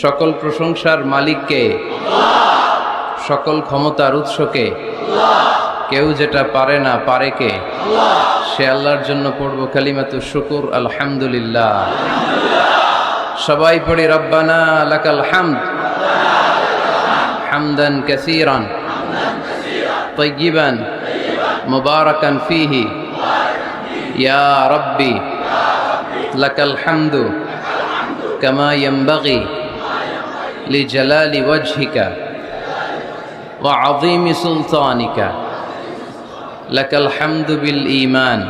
সকল প্রশংসার মালিককে, সকল ক্ষমতার উৎসকে। কেউ যেটা পারে না পারে কে? সে আল্লাহর জন্য পড়ব কালিমাতু শুকুর আলহামদুলিল্লাহ। সবাই পড়ি রব্বানা লাকাল হামদ হামদান কাসীরান তাইয়িবান মুবারাকান ফীহি ইয়া রাব্বি লাকাল হামদু কামা ইয়ানবাগি লিজালালি ওয়াজহিকা ওয়া আযীমি সুলতানিকা। লাকাল হামদু বিল ঈমান,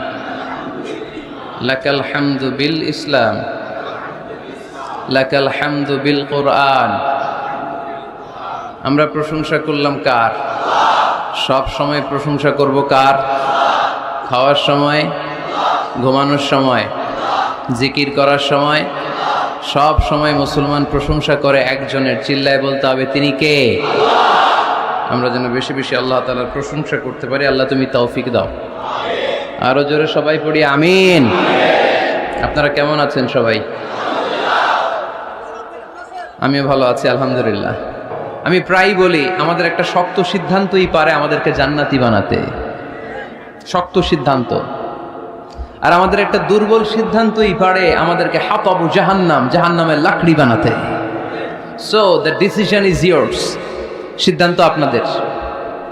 লাকাল হামদু বিল ইসলাম, লাকাল হামদু বিল কুরআন। আমরা প্রশংসা করলাম কার? সব সময় প্রশংসা করব কার? খাওয়ার সময়, ঘুমানোর সময়, জিকির করার সময়, সব সময় মুসলমান প্রশংসা করে একজনের। চিল্লায় বলতে হবে তিনি কে? আমরা যেন বেশি বেশি আল্লাহ তাআলার প্রশংসা করতে পারি। আল্লাহ তুমি তৌফিক দাও। আরো জোরে সবাই পড়ি আমিন। আপনারা কেমন আছেন সবাই? আমিও ভালো আছি আলহামদুলিল্লাহ। আমি প্রায় বলি আমাদের একটা শক্ত সিদ্ধান্তই পারে আমাদেরকে জান্নাতি বানাতে, শক্ত সিদ্ধান্ত। আর আমাদের একটা দুর্বল সিদ্ধান্তই পারে আমাদেরকে হাতাবু জাহান্নাম, জাহান্নামের লাকড়ি বানাতে। So the decision is years. সিদ্ধান্ত আপনাদের।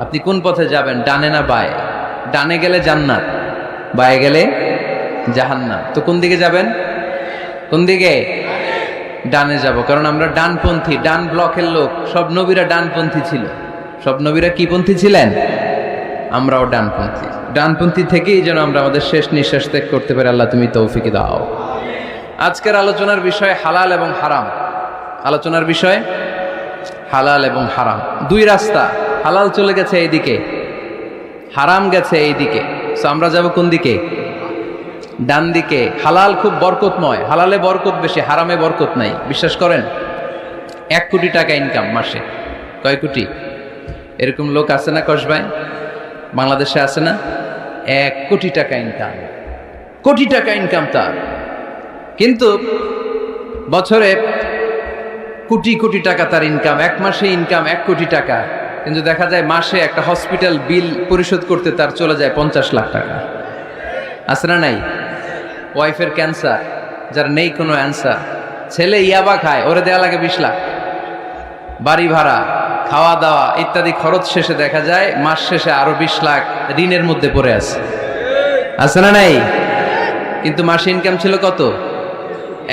আপনি কোন পথে যাবেন, ডানে না বায়ে? ডানে গেলে জান্নাত, বায়ে গেলে জাহান্নাম। তো কোন দিকে যাবেন? কোন দিকে? ডানে যাব, কারণ আমরা ডানপন্থী, ডান ব্লকের লোক। সব নবীরা ডানপন্থী ছিল। সব নবীরা কি পন্থী ছিলেন? আমরাও ডানপন্থী। ডানপন্থী থেকেই যেন আমরা আমাদের শেষ নিঃশ্বাস ত্যাগ করতে পারি। আল্লাহ তুমি তৌফিক দাও। আজকের আলোচনার বিষয় হালাল এবং হারাম। আলোচনার বিষয় হালাল এবং হারাম। দুই রাস্তা, হালাল চলে গেছে এইদিকে, হারাম গেছে এইদিকে। সো আমরা যাব কোন দিকে? ডান দিকে। হালাল খুব বরকতময়, হালালে বরকত বেশি, হারামে বরকত নাই। বিশ্বাস করেন? 1 কোটি টাকা ইনকাম মাসে। কয় কোটি? এরকম লোক আছে না কসবায়? বাংলাদেশে আছে না? 1 কোটি টাকা ইনকাম, কোটি টাকা ইনকাম তার। কিন্তু বছরে কোটি কোটি টাকা তার ইনকাম, এক মাসে ইনকাম 1 কোটি টাকা। কিন্তু দেখা যায় মাসে একটা হসপিটাল বিল পরিশোধ করতে তার চলে যায় 50 লাখ টাকা। আছে না নাই? ওয়াইফের ক্যান্সার, যার নেই কোনো অ্যান্সার। ছেলে ইয়াবা খায়, ওরে দেয়া লাগে 20 লাখ। বাড়ি ভাড়া, খাওয়া দাওয়া ইত্যাদি খরচ শেষে দেখা যায় মাস শেষে আরো 20 লাখ ঋণের মধ্যে পড়ে আছে। আছে না নাই? কিন্তু মাসে ইনকাম ছিল কত?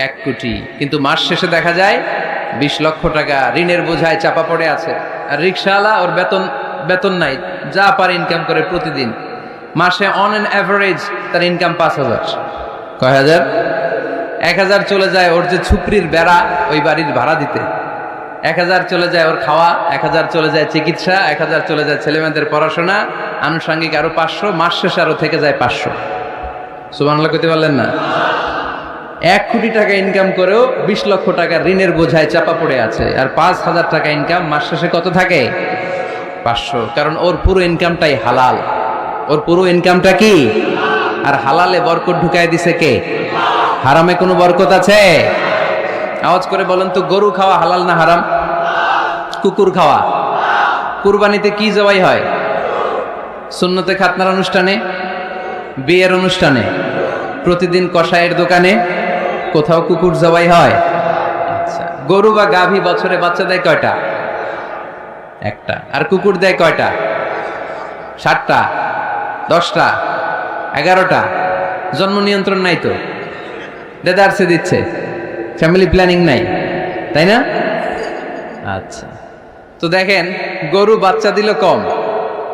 1 কোটি। কিন্তু মাস শেষে দেখা যায় 20 লক্ষ টাকা ঋণের বোঝায় চাপা পড়ে আছে। আর রিক্সাওয়ালা, ওর বেতন নাই, যা পারে ইনকাম করে প্রতিদিন। মাসে অন অ্যান অ্যাভারেজ তার ইনকাম 5,000। কয় হাজার? 1,000 চলে যায় ওর যে ছুপড়ির বেড়া, ওই বাড়ির ভাড়া দিতে। 1,000 চলে যায় ওর খাওয়া, 1,000 চলে যায় চিকিৎসা, 1,000 চলে যায় ছেলেমেয়েদের পড়াশোনা, আনুষঙ্গিক আরো 500, মাস শেষে আরো থেকে যায় 500। সুবহানাল্লাহ কইতে পারলেন না? 1 কোটি টাকা ইনকাম করেও 20 লক্ষ টাকা ঋণের বোঝায় চাপা পড়ে আছে। আর 5,000 টাকা ইনকাম, মাস শেষে কত থাকে? 500। কারণ ওর পুরো ইনকামটাই হালাল। ওর পুরো ইনকামটা কি? আর হালালে বরকত ঢুকায় দিছে কে? হারামে কোনো বরকত আছে? আওয়াজ করে বলেন তো, গরু খাওয়া হালাল না হারাম? কুকুর খাওয়া? কুরবানিতে কি জবাই হয়? সুন্নতে খাতনার অনুষ্ঠানে, বিয়ের অনুষ্ঠানে, প্রতিদিন কসাইয়ের দোকানে, কোথাও কুকুর জবাই হয়? আচ্ছা, গরু বা গাভী বছরে বাচ্চা দেয় কয়টা? একটা। আর কুকুর দেয় কয়টা? 7টা, 10টা, 11টা। জন্ম নিয়ন্ত্রণ নাই তো, দেদারসে দিচ্ছে, ফ্যামিলি প্ল্যানিং নাই, তাই না? আচ্ছা, তো দেখেন, গরু বাচ্চা দিল কম,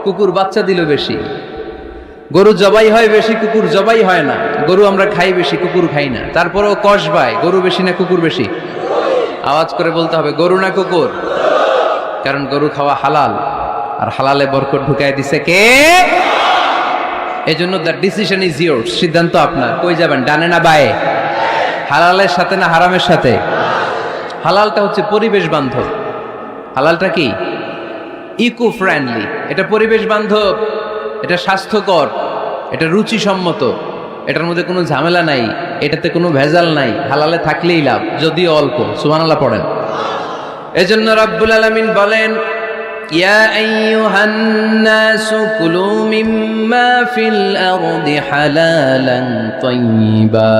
কুকুর বাচ্চা দিল বেশি। গরু জবাই হয় বেশি, কুকুর জবাই হয় না। গরু আমরা খাই বেশি, কুকুর খাই না। তারপরেও কসবায় গরু বেশি না কুকুর বেশি? আওয়াজ করে বলতে হবে, গরু না কুকুর? কারণ গরু খাওয়া হালাল, আর হালালে বরকত ঢুকায় দিছে কে? এজন্য দ্য ডিসিশন ইজ ইয়ার্স। সিদ্ধান্ত আপনার। কই যাবেন, ডানে না বায়ে? হালালের সাথে না হারামের সাথে? হালালটা হচ্ছে পরিবেশ বান্ধব। হালালটা কি? Eco friendly. এটা পরিবেশ বান্ধব, এটা স্বাস্থ্যকর, এটা রুচিসম্মত, এটার মধ্যে কোনো ঝামেলা নাই, এটাতে কোনো ভেজাল নাই। হালালে থাকলেই লাভ, যদিও অল্প। সুবহানাল্লাহ পড়েন। এজন্য রাব্বুল আলামিন বলেন, ইয়া আইয়ুহান নাসু কুলু মিম্মা ফিল আরদি হালালান তাইয়্যিবা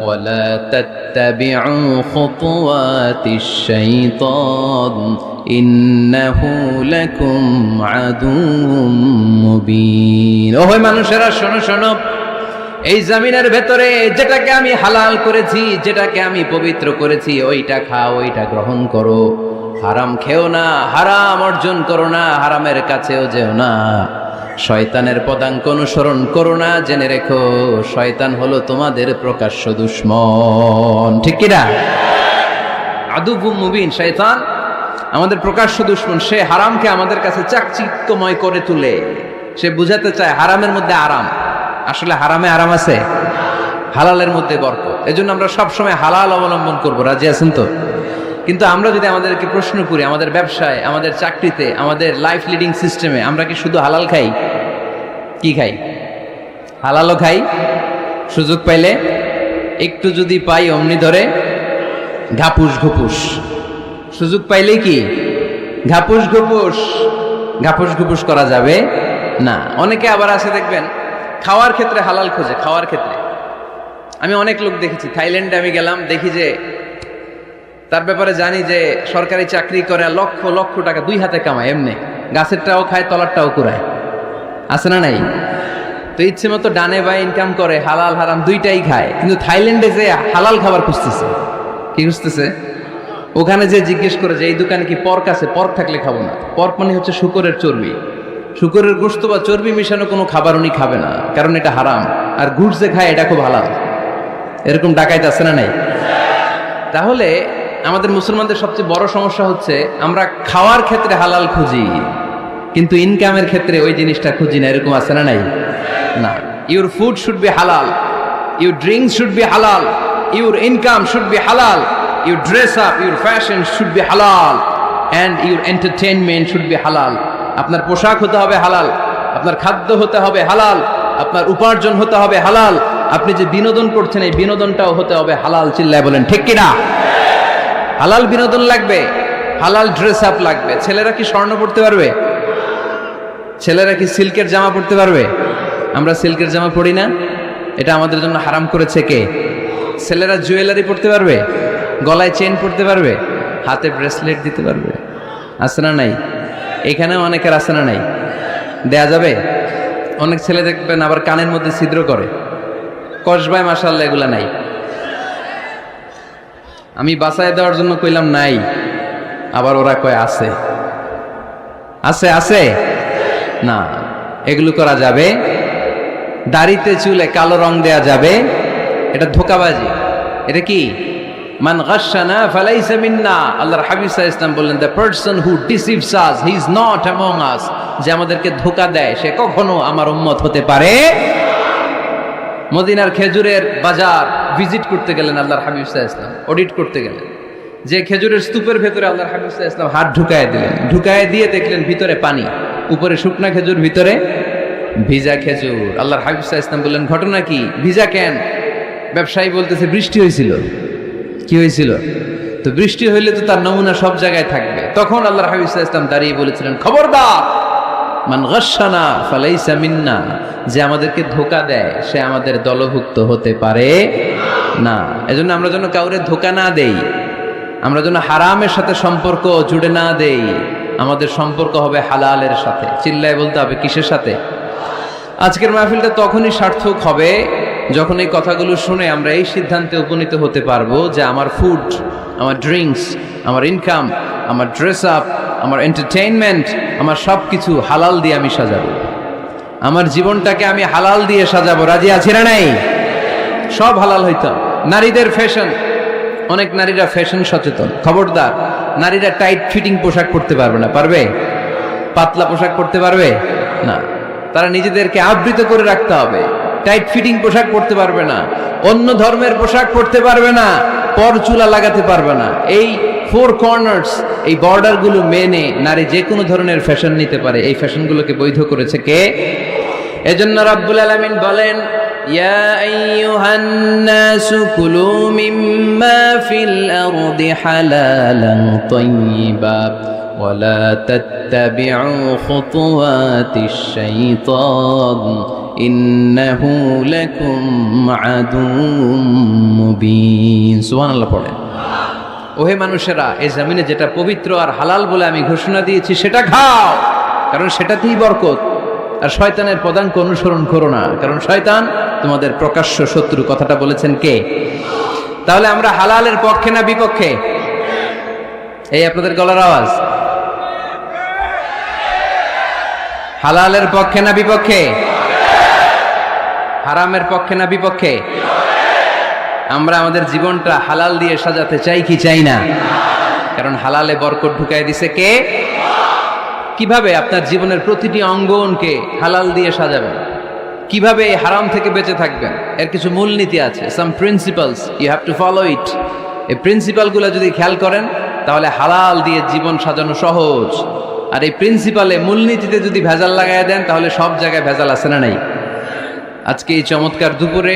ওয়া লা তাত্তাবিউ খুতুওয়াতিশ শাইতান ইন্নাহু লাকুম আদুউম মুবিন। ও হে মানুষেরা, শোনো শোনো, এই জমিনের ভেতরে যেটাকে আমি হালাল করেছি, যেটাকে আমি পবিত্র করেছি, ওইটা খাও, ওইটা গ্রহণ করো। হারাম খেও না, হারাম অর্জন করো না, হারামের কাছেও যেও না। শয়তানের পদাঙ্ক অনুসরণ করো না। জেনে রেখো, শয়তান হলো তোমাদের প্রকাশ্য দুশমন। ঠিক কিনা? আদুউম মুবিন। শয়তান আমাদের প্রকাশ্য দুশমন। সে হারামকে আমাদের কাছে চাকচিক্যময় করে তুলে। সে বুঝাতে চায় হারামের মধ্যে আরাম। আসলে হারামে আরাম আছে, হালালের মধ্যে বরকত। এজন্য আমরা সবসময় হালাল অবলম্বন করব। রাজি আছেন তো? কিন্তু আমরা যদি আমাদেরকে প্রশ্ন করি, আমাদের ব্যবসায়, আমাদের চাকরিতে, আমাদের লাইফ লিডিং সিস্টেমে আমরা কি শুধু হালাল খাই? কি খাই? হালালও খাই, সুযোগ পাইলে একটু যদি পাই অমনি ধরে ঘাপুস ঘুপুস। সুযোগ পাইলেই কি ঘাপুস ঘুপুস? ঘাপুস ঘুপুস করা যাবে না। অনেকে আবার আছে দেখবেন খাওয়ার ক্ষেত্রে হালাল খোঁজে। খাওয়ার ক্ষেত্রে আমি অনেক লোক দেখেছি। থাইল্যান্ডে আমি গেলাম, দেখি যে তার ব্যাপারে জানি যে সরকারি চাকরি করে, লক্ষ লক্ষ টাকা দুই হাতে কামায়, এমনি গাছেরটাও খায়, তলারটাও কুড়ায়। আছে না নাই? তো ইচ্ছে মতো ডানে বাই ইনকাম করে, হালাল হারাম দুইটাই খায়। কিন্তু থাইল্যান্ডে যে হালাল খাবার খুঁজতেছে। কি খুঁজতেছে? ওখানে যে জিজ্ঞেস করে যে এই দোকানে কি পর্ক আছে? পর্ক থাকলে খাবো না। পর্ক মানে হচ্ছে শূকরের চর্বি। শূকরের গোশত বা চর্বি মিশানো কোনো খাবার উনি খাবে না, কারণ এটা হারাম। আর ঘুষ যে খায় এটা খুব হালাল। এরকম ডাকাইত আছে না নাই? তাহলে আমাদের মুসলমানদের সবচেয়ে বড় সমস্যা হচ্ছে আমরা খাওয়ার ক্ষেত্রে হালাল খুঁজি, কিন্তু ইনকামের ক্ষেত্রে ওই জিনিসটা খুঁজি না। এরকম আছে না নাই? না। Your food should be halal, your drinks should be halal, your income should be halal, your dress up, your fashion should be halal, and your entertainment should be halal. আপনার পোশাক হতে হবে হালাল, আপনার খাদ্য হতে হবে হালাল, আপনার উপার্জন হতে হবে হালাল, আপনি যে বিনোদন করছেন এই বিনোদনটাও হতে হবে হালাল। চিল্লায় বলেন ঠিক কিনা? হালাল বিনোদন লাগবে, হালাল ড্রেস আপ লাগবে। ছেলেরা কি স্বর্ণ পড়তে পারবে? ছেলেরা কি সিল্কের জামা পড়তে পারবে? আমরা সিল্কের জামা পরি না, এটা আমাদের জন্য হারাম করেছে কে? ছেলেরা জুয়েলারি পড়তে পারবে? গলায় চেন পড়তে পারবে? হাতে ব্রেসলেট দিতে পারবে? আছে না নাই? এখানেও অনেকের আছে না নাই? দেয়া যাবে? অনেক ছেলে দেখবেন আবার কানের মধ্যে ছিদ্র করে, কসবায়, মাশাআল্লাহ এগুলা নাই। আমি বাঁচায় দেওয়ার জন্য কইলাম নাই, আবার ওরা কয় আছে। আছে আছে না, এগুলো করা যাবে? দাড়িতে চুলে কালো রং দেয়া যাবে? এটা ধোঁকাবাজি। এটা কি? মান গাশশানা ফালাইসা মিন্না। আল্লাহর হাবিব সাল্লাল্লাহু আলাইহি ওয়াসাল্লাম বললেন, the person who deceives us he is not among আস। যে আমাদেরকে ধোঁকা দেয় সে কখনো আমার উম্মত হতে পারে। মদিনার খেজুরের বাজার ভিজিট করতে গেলেন আল্লাহর হাবিব সাল্লাল্লাহু আলাইহি ওয়াসাল্লাম, অডিট করতে গেলেন। যে খেজুরের স্তূপের ভেতরে আল্লাহর হাবিব সাল্লাল্লাহু আলাইহি ওয়াসাল্লাম হাত ঢুকায় দিলেন, ঢুকায় দিয়ে দেখলেন ভিতরে পানি, উপরে শুকনা খেজুর, ভিতরে ভিজা খেজুর। আল্লাহর হাবিব সাল্লাল্লাহু আলাইহি ওয়াসাল্লাম বললেন, ঘটনা কি? ভিজা কেন? ব্যবসায়ী বলতেছে বৃষ্টি হয়েছিল। কি হয়েছিল? তো বৃষ্টি হইলে তো তার নমুনা সব জায়গায় থাকবে। তখন আল্লাহর হাবিব সাল্লাল্লাহু আলাইহি ওয়াসাল্লাম দাঁড়িয়ে বলেছিলেন, খবরদার, মান গাশশানা ফালাইসা মিন্না। যে আমাদেরকে ধোঁকা দেয় সে আমাদের দলভুক্ত হতে পারে না। এজন্য আমরা যেন কাউরে ধোঁকা না দেই, আমরা যেন হারামের সাথে সম্পর্ক জুড়ে না দেই। আমাদের সম্পর্ক হবে হালালের সাথে। চিল্লায় বলতে হবে কিসের সাথে? আজকের মাহফিলটা তখনই সার্থক হবে যখন এই কথাগুলো শুনে আমরা এই সিদ্ধান্তে উপনীত হতে পারবো যে আমার ফুড, আমার ড্রিঙ্কস, আমার ইনকাম, আমার ড্রেস আপ, আমার এন্টারটেইনমেন্ট, আমার সব কিছু হালাল দিয়ে আমি সাজাবো। আমার জীবনটাকে আমি হালাল দিয়ে সাজাবো। রাজি আছি না নাই? সব হালাল হইতো। নারীদের ফ্যাশন, অনেক নারীরা ফ্যাশন সচেতন। খবরদার, নারীরা টাইট ফিটিং পোশাক পরতে পারবে না। পারবে? পাতলা পোশাক পরতে পারবে না। তারা নিজেদেরকে আবৃত করে রাখতে হবে। টাইট ফিটিং পোশাক পরতে পারবে না, অন্য ধর্মের পোশাক পরতে পারবে না, পরচুলা লাগাতে পারবে না। এই ফোর কর্নার্স, এই বর্ডারগুলো মেনে নারী যে কোনো ধরনের ফ্যাশন নিতে পারে। এই ফ্যাশনগুলোকে বৈধ করেছে কে? এজন্য রাব্বুল আলামিন বলেন, ইয়া আইয়ুহান নাসু কুলু মিম্মা ফিল আরদি হালালান তাইয়্যিবা ওয়ালা তাত্তাবিউ খুতুওয়াতিশ শাইতান ইন্নাহু লাকুম আদুউম মুবিন। সুবহানাল্লাহ পড়েন। ওহে মানুষেরা, এই জমিনে যেটা পবিত্র আর হালাল বলে আমি ঘোষণা দিয়েছি সেটা খাও, কারণ সেটাতেই বরকত। আর শয়তানের পদাঙ্ক অনুসরণ করো না, কারণ শয়তান তোমাদের প্রকাশ্য শত্রু। কথাটা বলেছেন কে? তাহলে আমরা হালালের পক্ষে না বিপক্ষে? এই আপনাদের গলার আওয়াজ। হালালের পক্ষে না বিপক্ষে? হারামের পক্ষে না বিপক্ষে? আমরা আমাদের জীবনটা হালাল দিয়ে সাজাতে চাই কি চাই না? কারণ হালালে বরকত ঢুকাই দিছে কে? কিভাবে আপনার জীবনের প্রতিটি অঙ্গনকে হালাল দিয়ে সাজাবেন, কিভাবে এই হারাম থেকে বেঁচে থাকবেন, এর কিছু মূলনীতি আছে। Some principles, you have to follow it. এই প্রিন্সিপালগুলো যদি খেয়াল করেন তাহলে হালাল দিয়ে জীবন সাজানো সহজ। আর এই প্রিন্সিপালে, মূলনীতিতে যদি ভেজাল লাগাই দেন তাহলে সব জায়গায় ভেজাল আছে না নাই? আজকে এই চমৎকার দুপুরে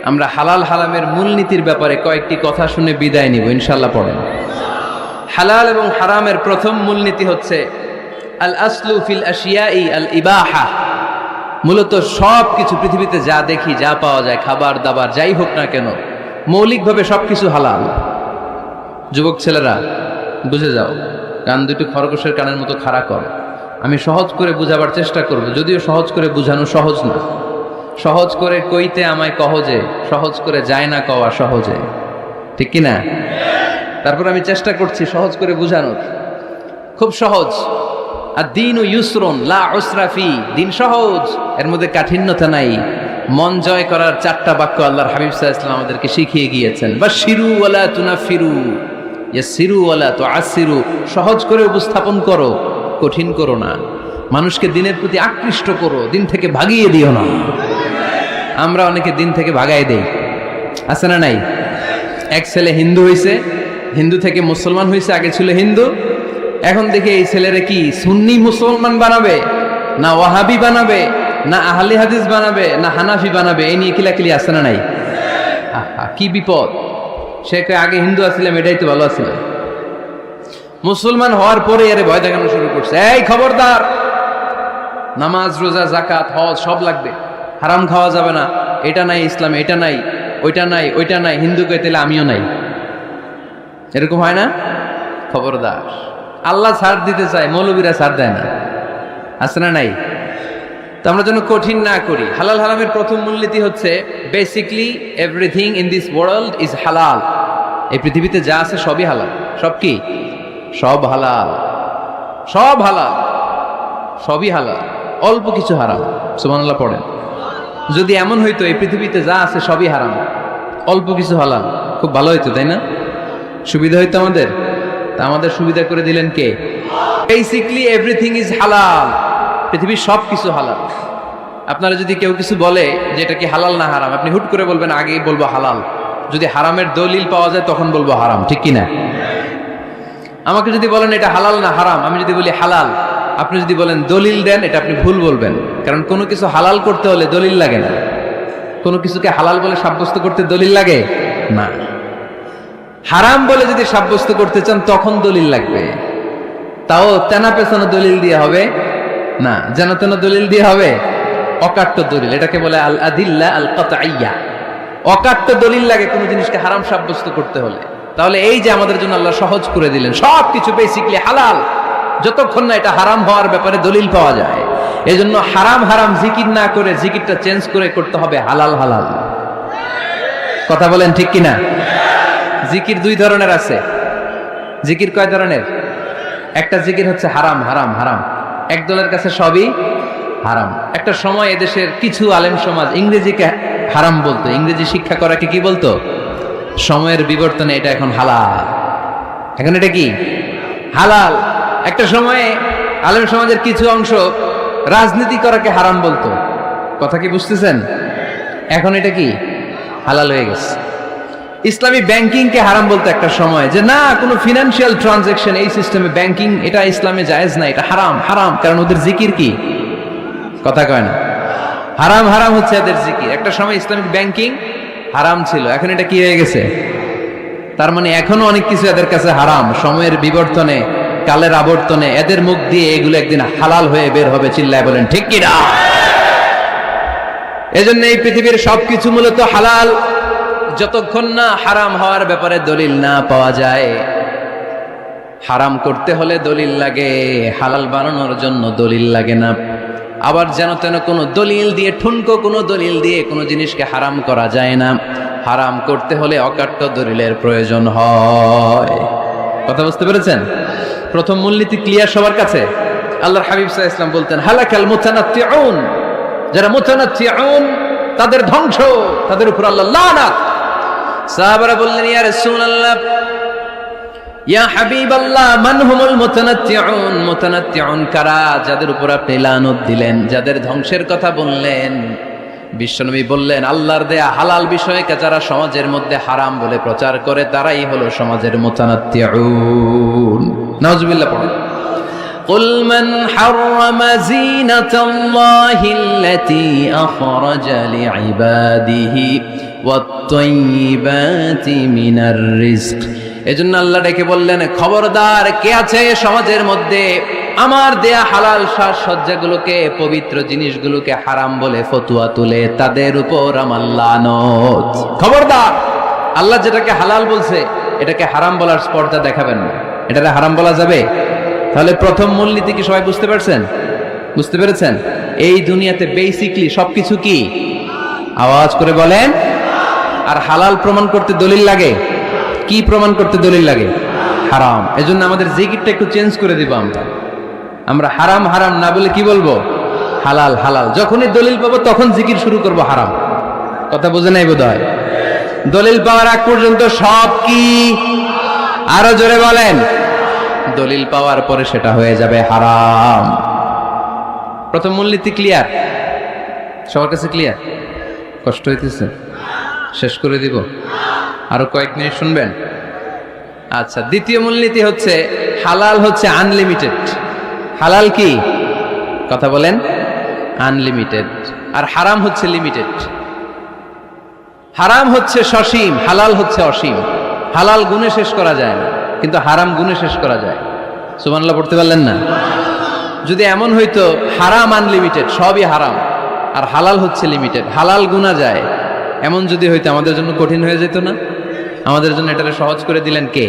আমরা হালাল হারামের মূলনীতির ব্যাপারে কয়েকটি কথা শুনে বিদায় নিব ইনশাআল্লাহ। পড়েন। হালাল এবং হারামের প্রথম মূলনীতি হচ্ছে আল আসলু ফিল আশিয়াই আল ইবাহা। মূলত সব কিছু পৃথিবীতে যা দেখি, যা পাওয়া যায়, খাবার দাবার যাই হোক না কেন, মৌলিকভাবে সবকিছু হালাল। যুবক ছেলেরা বুঝে যাও, কান দুটো খরগোশের কানের মতো খাড়া কর। আমি সহজ করে বুঝাবার চেষ্টা করব, যদিও সহজ করে বুঝানো সহজ না। সহজ করে কইতে আমায় কহজে, সহজ করে যায় না কওয়া সহজে, ঠিক কি না? তারপর আমি চেষ্টা করছি সহজ করে বুঝানোর। খুব সহজ। আর দিন ও ইউসরুন লা উসরা ফি, দিন সহজ, এর মধ্যে কাঠিন্যতা নাই। মন জয় করার 4টা বাক্য আল্লাহর হাবিব সাল্লাল্লাহু আলাইহি ওয়াসাল্লাম আমাদেরকে শিখিয়ে গিয়েছেন। বাশিরু ওয়ালা তুনাফিরু, ইয়াসিরু ওয়ালা তুআসিরু। সহজ করে উপস্থাপন করো, কঠিন করো না। মানুষকে দিনের প্রতি আকৃষ্ট করো, দিন থেকে ভাগিয়ে দিও না। আমরা অনেকে দিন থেকে ভাগাই দেই, আছে না নাই? এক ছেলে হিন্দু হইছে, হিন্দু থেকে মুসলমান হইছে, আগে ছিল হিন্দু, এখন দেখে এই ছেলেরে কি সুন্নি মুসলমান বানাবে, না ওয়াহাবি বানাবে, না আহলে হাদিস বানাবে, না হানাফি বানাবে, এই নিয়ে কিলাকিলি, আছে না নাই? কি বিপদ! সে আগে হিন্দু আসছিলাম, এটাই তো ভালো আছিল। মুসলমান হওয়ার পরে এর ভয় দেখানো শুরু করছে, এই খবরদার, নামাজ রোজা জাকাত হজ সব লাগবে, হারাম খাওয়া যাবে না, এটা নাই ইসলামে, এটা নাই, ওইটা নাই, ওইটা নাই, হিন্দু কে তাহলে আমিও নাই। এরকম হয় না? খবরদার। আল্লাহ ছাড় দিতে চায়, মৌলবীরা ছাড় দেয় না, আছে না নাই? তো আমরা যেন কঠিন না করি। হালাল হারামের প্রথম মূলনীতি হচ্ছে basically everything in this world is হালাল। এই পৃথিবীতে যা আছে সবই হালাল। সব কি? সব হালাল, সব হালাল, সবই হালাল, অল্প কিছু হারাম। সুবহানাল্লাহ পড়েন। যদি এমন হইতো এই পৃথিবীতে যা আছে সবই হারাম, অল্প কিছু হালাল, খুব ভালো হইতো, তাই না? সুবিধা হইতো আমাদের। তা আমাদের সুবিধা করে দিলেন কে? বেসিকলি এভরিথিং ইজ হালাল। পৃথিবীর সব কিছু হালাল। আপনারা যদি কেউ কিছু বলে যে এটা কি হালাল না হারাম, আপনি হুট করে বলবেন আগেই বলবো হালাল। যদি হারামের দলিল পাওয়া যায় তখন বলবো হারাম, ঠিক কি না? আমাকে যদি বলেন এটা হালাল না হারাম, আমি যদি বলি হালাল, আপনি যদি বলেন দলিল দেন, এটা আপনি ভুল বলবেন। কারণ কোনো কিছু হালাল করতে হলে দলিল লাগে না। কোনো কিছুকে হালাল বলে সাব্যস্ত করতে দলিল লাগে না। হারাম বলে যদি সাব্যস্ত করতে চান তখন দলিল লাগবে, তাও তেনা পেছানো দলিল দিয়ে হবে না, যেন তেন দলিল দিয়ে হবে, অকাট্য দলিল। এটাকে বলে আল আদিল্লা আল কাতঈয়া। অকাট্য দলিল লাগে কোনো জিনিসকে হারাম সাব্যস্ত করতে হলে। তাহলে এই যে আমাদের জন্য আল্লাহ সহজ করে দিলেন, সব কিছু বেসিকলি হালাল, যতক্ষণ না এটা হারাম হওয়ার ব্যাপারে দলিল পাওয়া যায়। এই জন্য হারাম হারাম জিকির না করে জিকিরটা চেঞ্জ করে করতে হবে হালাল হালাল। কথা বলেন ঠিক কিনা? জিকির 2 ধরনের আছে। জিকির কয় ধরনের? একটা জিকির হচ্ছে হারাম হারাম হারাম, একদলের কাছে সবই হারাম। একটা সময় এদেশের কিছু আলেম সমাজ ইংরেজিকে হারাম বলতো, ইংরেজি শিক্ষা করাকে কি বলতো? সময়ের বিবর্তনে এটা এখন হালাল। এখন এটা কি হালাল। একটা সময়ে আলেম সমাজের কিছু অংশ রাজনীতি করাকে হারাম বলতো। কথা কি বুঝতেছেন? এখন এটা কি হালাল হয়ে গেছে। ইসলামী ব্যাংকিংকে হারাম বলতো একটা সময়, যে না, কোনো ফিনান্সিয়াল ট্রানজাকশন এই সিস্টেমে ব্যাংকিং এটা ইসলামে জায়েজ না, এটা হারাম হারাম। কারণ ওদের জিকির কি? কথা কয় না। হারাম হারাম হচ্ছে এদের জিকির। একটা সময় ইসলামিক ব্যাংকিং হারাম ছিল, এখন এটা কি হয়ে গেছে? তার মানে এখনো অনেক কিছু এদের কাছে হারাম। সময়ের বিবর্তনে, কালের আবর্তনে এদের মুখ দিয়ে এগুলো একদিন হালাল হয়ে বের হবে। চিল্লায় বলেন ঠিক কি না? এজন্য এই পৃথিবীর সবকিছু মূলত হালাল, যতক্ষণ না হারাম হওয়ার ব্যাপারে দলিল না পাওয়া যায়। হারাম করতে হলে দলিল লাগে, হালাল বানানোর জন্য দলিল লাগে না। আবার যেন তেন কোনো দলিল দিয়ে, ঠুনকো কোনো দলিল দিয়ে কোনো জিনিসকে হারাম করা যায় না। হারাম করতে হলে অকাট্য দলিলের প্রয়োজন হয়। কথা বুঝতে পেরেছেন? প্রথম মূলনীতি ক্লিয়ার সবার কাছে? আল্লাহর হাবিব সাল্লাল্লাহু আলাইহি ওয়াসাল্লাম বলতেন, হালাকাল মুতানাত্তিউন, যারা মুতানাত্তিউন তাদের ধ্বংস, তাদের উপর আল্লাহ লানাত। সাহাবারা বললেন, ইয়া রাসূলুল্লাহ, ইয়া হাবিবাল্লাহ, মান হুমুল মুতানাত্তিউন? মুতানাত্তিউন কারা, যাদের উপর আপনি লানত দিলেন, যাদের ধ্বংসের কথা বললেন? বিশ্বনবী বললেন, আল্লাহর দেয়া হালাল বিষয়কে যারা সমাজের মধ্যে হারাম বলে প্রচার করে তারাই হলো সমাজের মুতানাত্তিউন। নাউজুবিল্লাহ পড়ুন। قل من حرم زينة الله التي أخرج لعباده والطيبات من الرزق। এজন্য আল্লাহ ডেকে বললেন, খবরদার, কে আছে সমাজের মধ্যে আমার দেয়া হালাল সাজসজ্জাগুলোকে, পবিত্র জিনিসগুলোকে হারাম বলে ফতুয়া তুলে, তাদের উপর আমার লানত। খবরদার, আল্লাহ যেটাকে হালাল বলছে এটাকে হারাম বলার স্পর্ধা দেখাবেন না। এটাকে হারাম বলা যাবে? তাহলে প্রথম মূলনীতি কি সবাই বুঝতে পারছেন? বুঝতে পেরেছেন? এই দুনিয়াতে বেসিকলি সবকিছু কি? আওয়াজ করে বলেন। আর হালাল প্রমাণ করতে দলিল লাগে। কি প্রমাণ করতে দলিল লাগে? হারাম। এজন্য আমাদের জিকিরটা একটু চেঞ্জ করে দিব। আমরা হারাম হারাম না বলে কি বলবো? হালাল হালাল। যখনই দলিল পাবো তখন জিকির শুরু করব হারাম। কথা বোঝে নাই বোধহয়? দলিল পাওয়ার আগ পর্যন্ত সব কি? আরো জোরে বলেন। দলিল পাওয়ার পরে সেটা হয়ে যাবে হারাম। প্রথম মূলনীতি ক্লিয়ার? সবার কাছে ক্লিয়ার? কষ্ট হইতেছে? শেষ করে দিব? আরো কয়েক মিনিট শুনবেন? আচ্ছা, দ্বিতীয় মূলনীতি হচ্ছে হালাল হচ্ছে আনলিমিটেড। হালাল কি? কথা বলেন। আনলিমিটেড। আর হারাম হচ্ছে লিমিটেড। হারাম হচ্ছে সসীম, হালাল হচ্ছে অসীম। হালাল গুণে শেষ করা যায় না, কিন্তু হারাম গুণে শেষ করা যায়। সুবহানাল্লাহ পড়তে পারলেন না? যদি এমন হইতো হারাম আনলিমিটেড, সবই হারাম, আর হালাল হচ্ছে লিমিটেড, হালাল গুণা যায়, এমন যদি হইতো আমাদের জন্য কঠিন হয়ে যেত না? আমাদের জন্য এটাকে সহজ করে দিলেন কে?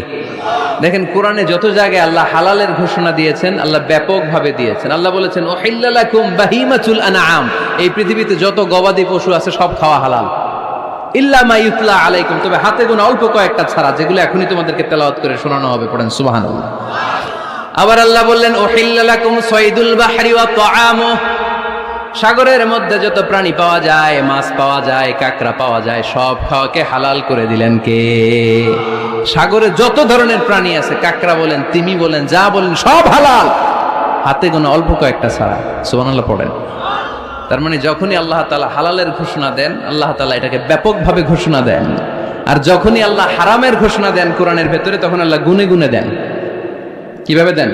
দেখেন, কোরআনে যত জায়গায় আল্লাহ হালালের ঘোষণা দিয়েছেন, আল্লাহ ব্যাপকভাবে দিয়েছেন। আল্লাহ বলেছেন, উহিল্লা লাকুম বাহিমাতুল আনআম, এই পৃথিবীতে যত গবাদি পশু আছে সব খাওয়া হালাল, ইল্লা মা ইউতলা আলাইকুম, তবে হাতে গোনা অল্প কয়েকটা ছাড়া, যেগুলো এখনই তোমাদেরকে তেলাওয়াত করে শোনানো হবে। পড়েন সুবহানাল্লাহ। আবার আল্লাহ বললেন, উহিল্লা লাকুম সাইদুল বাহরি ওয়া তাআমু, সাগরের মধ্যে যত প্রাণী পাওয়া যায়, মাছ পাওয়া যায়, কাঁকড়া পাওয়া যায়, সব খাওয়াকে হালাল করে দিলেন কে? সাগরে যত ধরনের প্রাণী আছে, কাঁকড়া বলেন, তিমি বলেন, যা বলেন, সব হালাল, হাতে গোনা অল্প কয়েকটা ছাড়া। সুবহানাল্লাহ পড়েন। তার মানে যখনই আল্লাহ তাআলা হালালের ঘোষণা দেন, আল্লাহ তাআলা এটাকে ব্যাপকভাবে ঘোষণা দেন। আর যখনই আল্লাহ হারামের ঘোষণা দেন কোরআনের ভেতরে, তখন আল্লাহ গুনে গুনে দেন। কিভাবে দেন?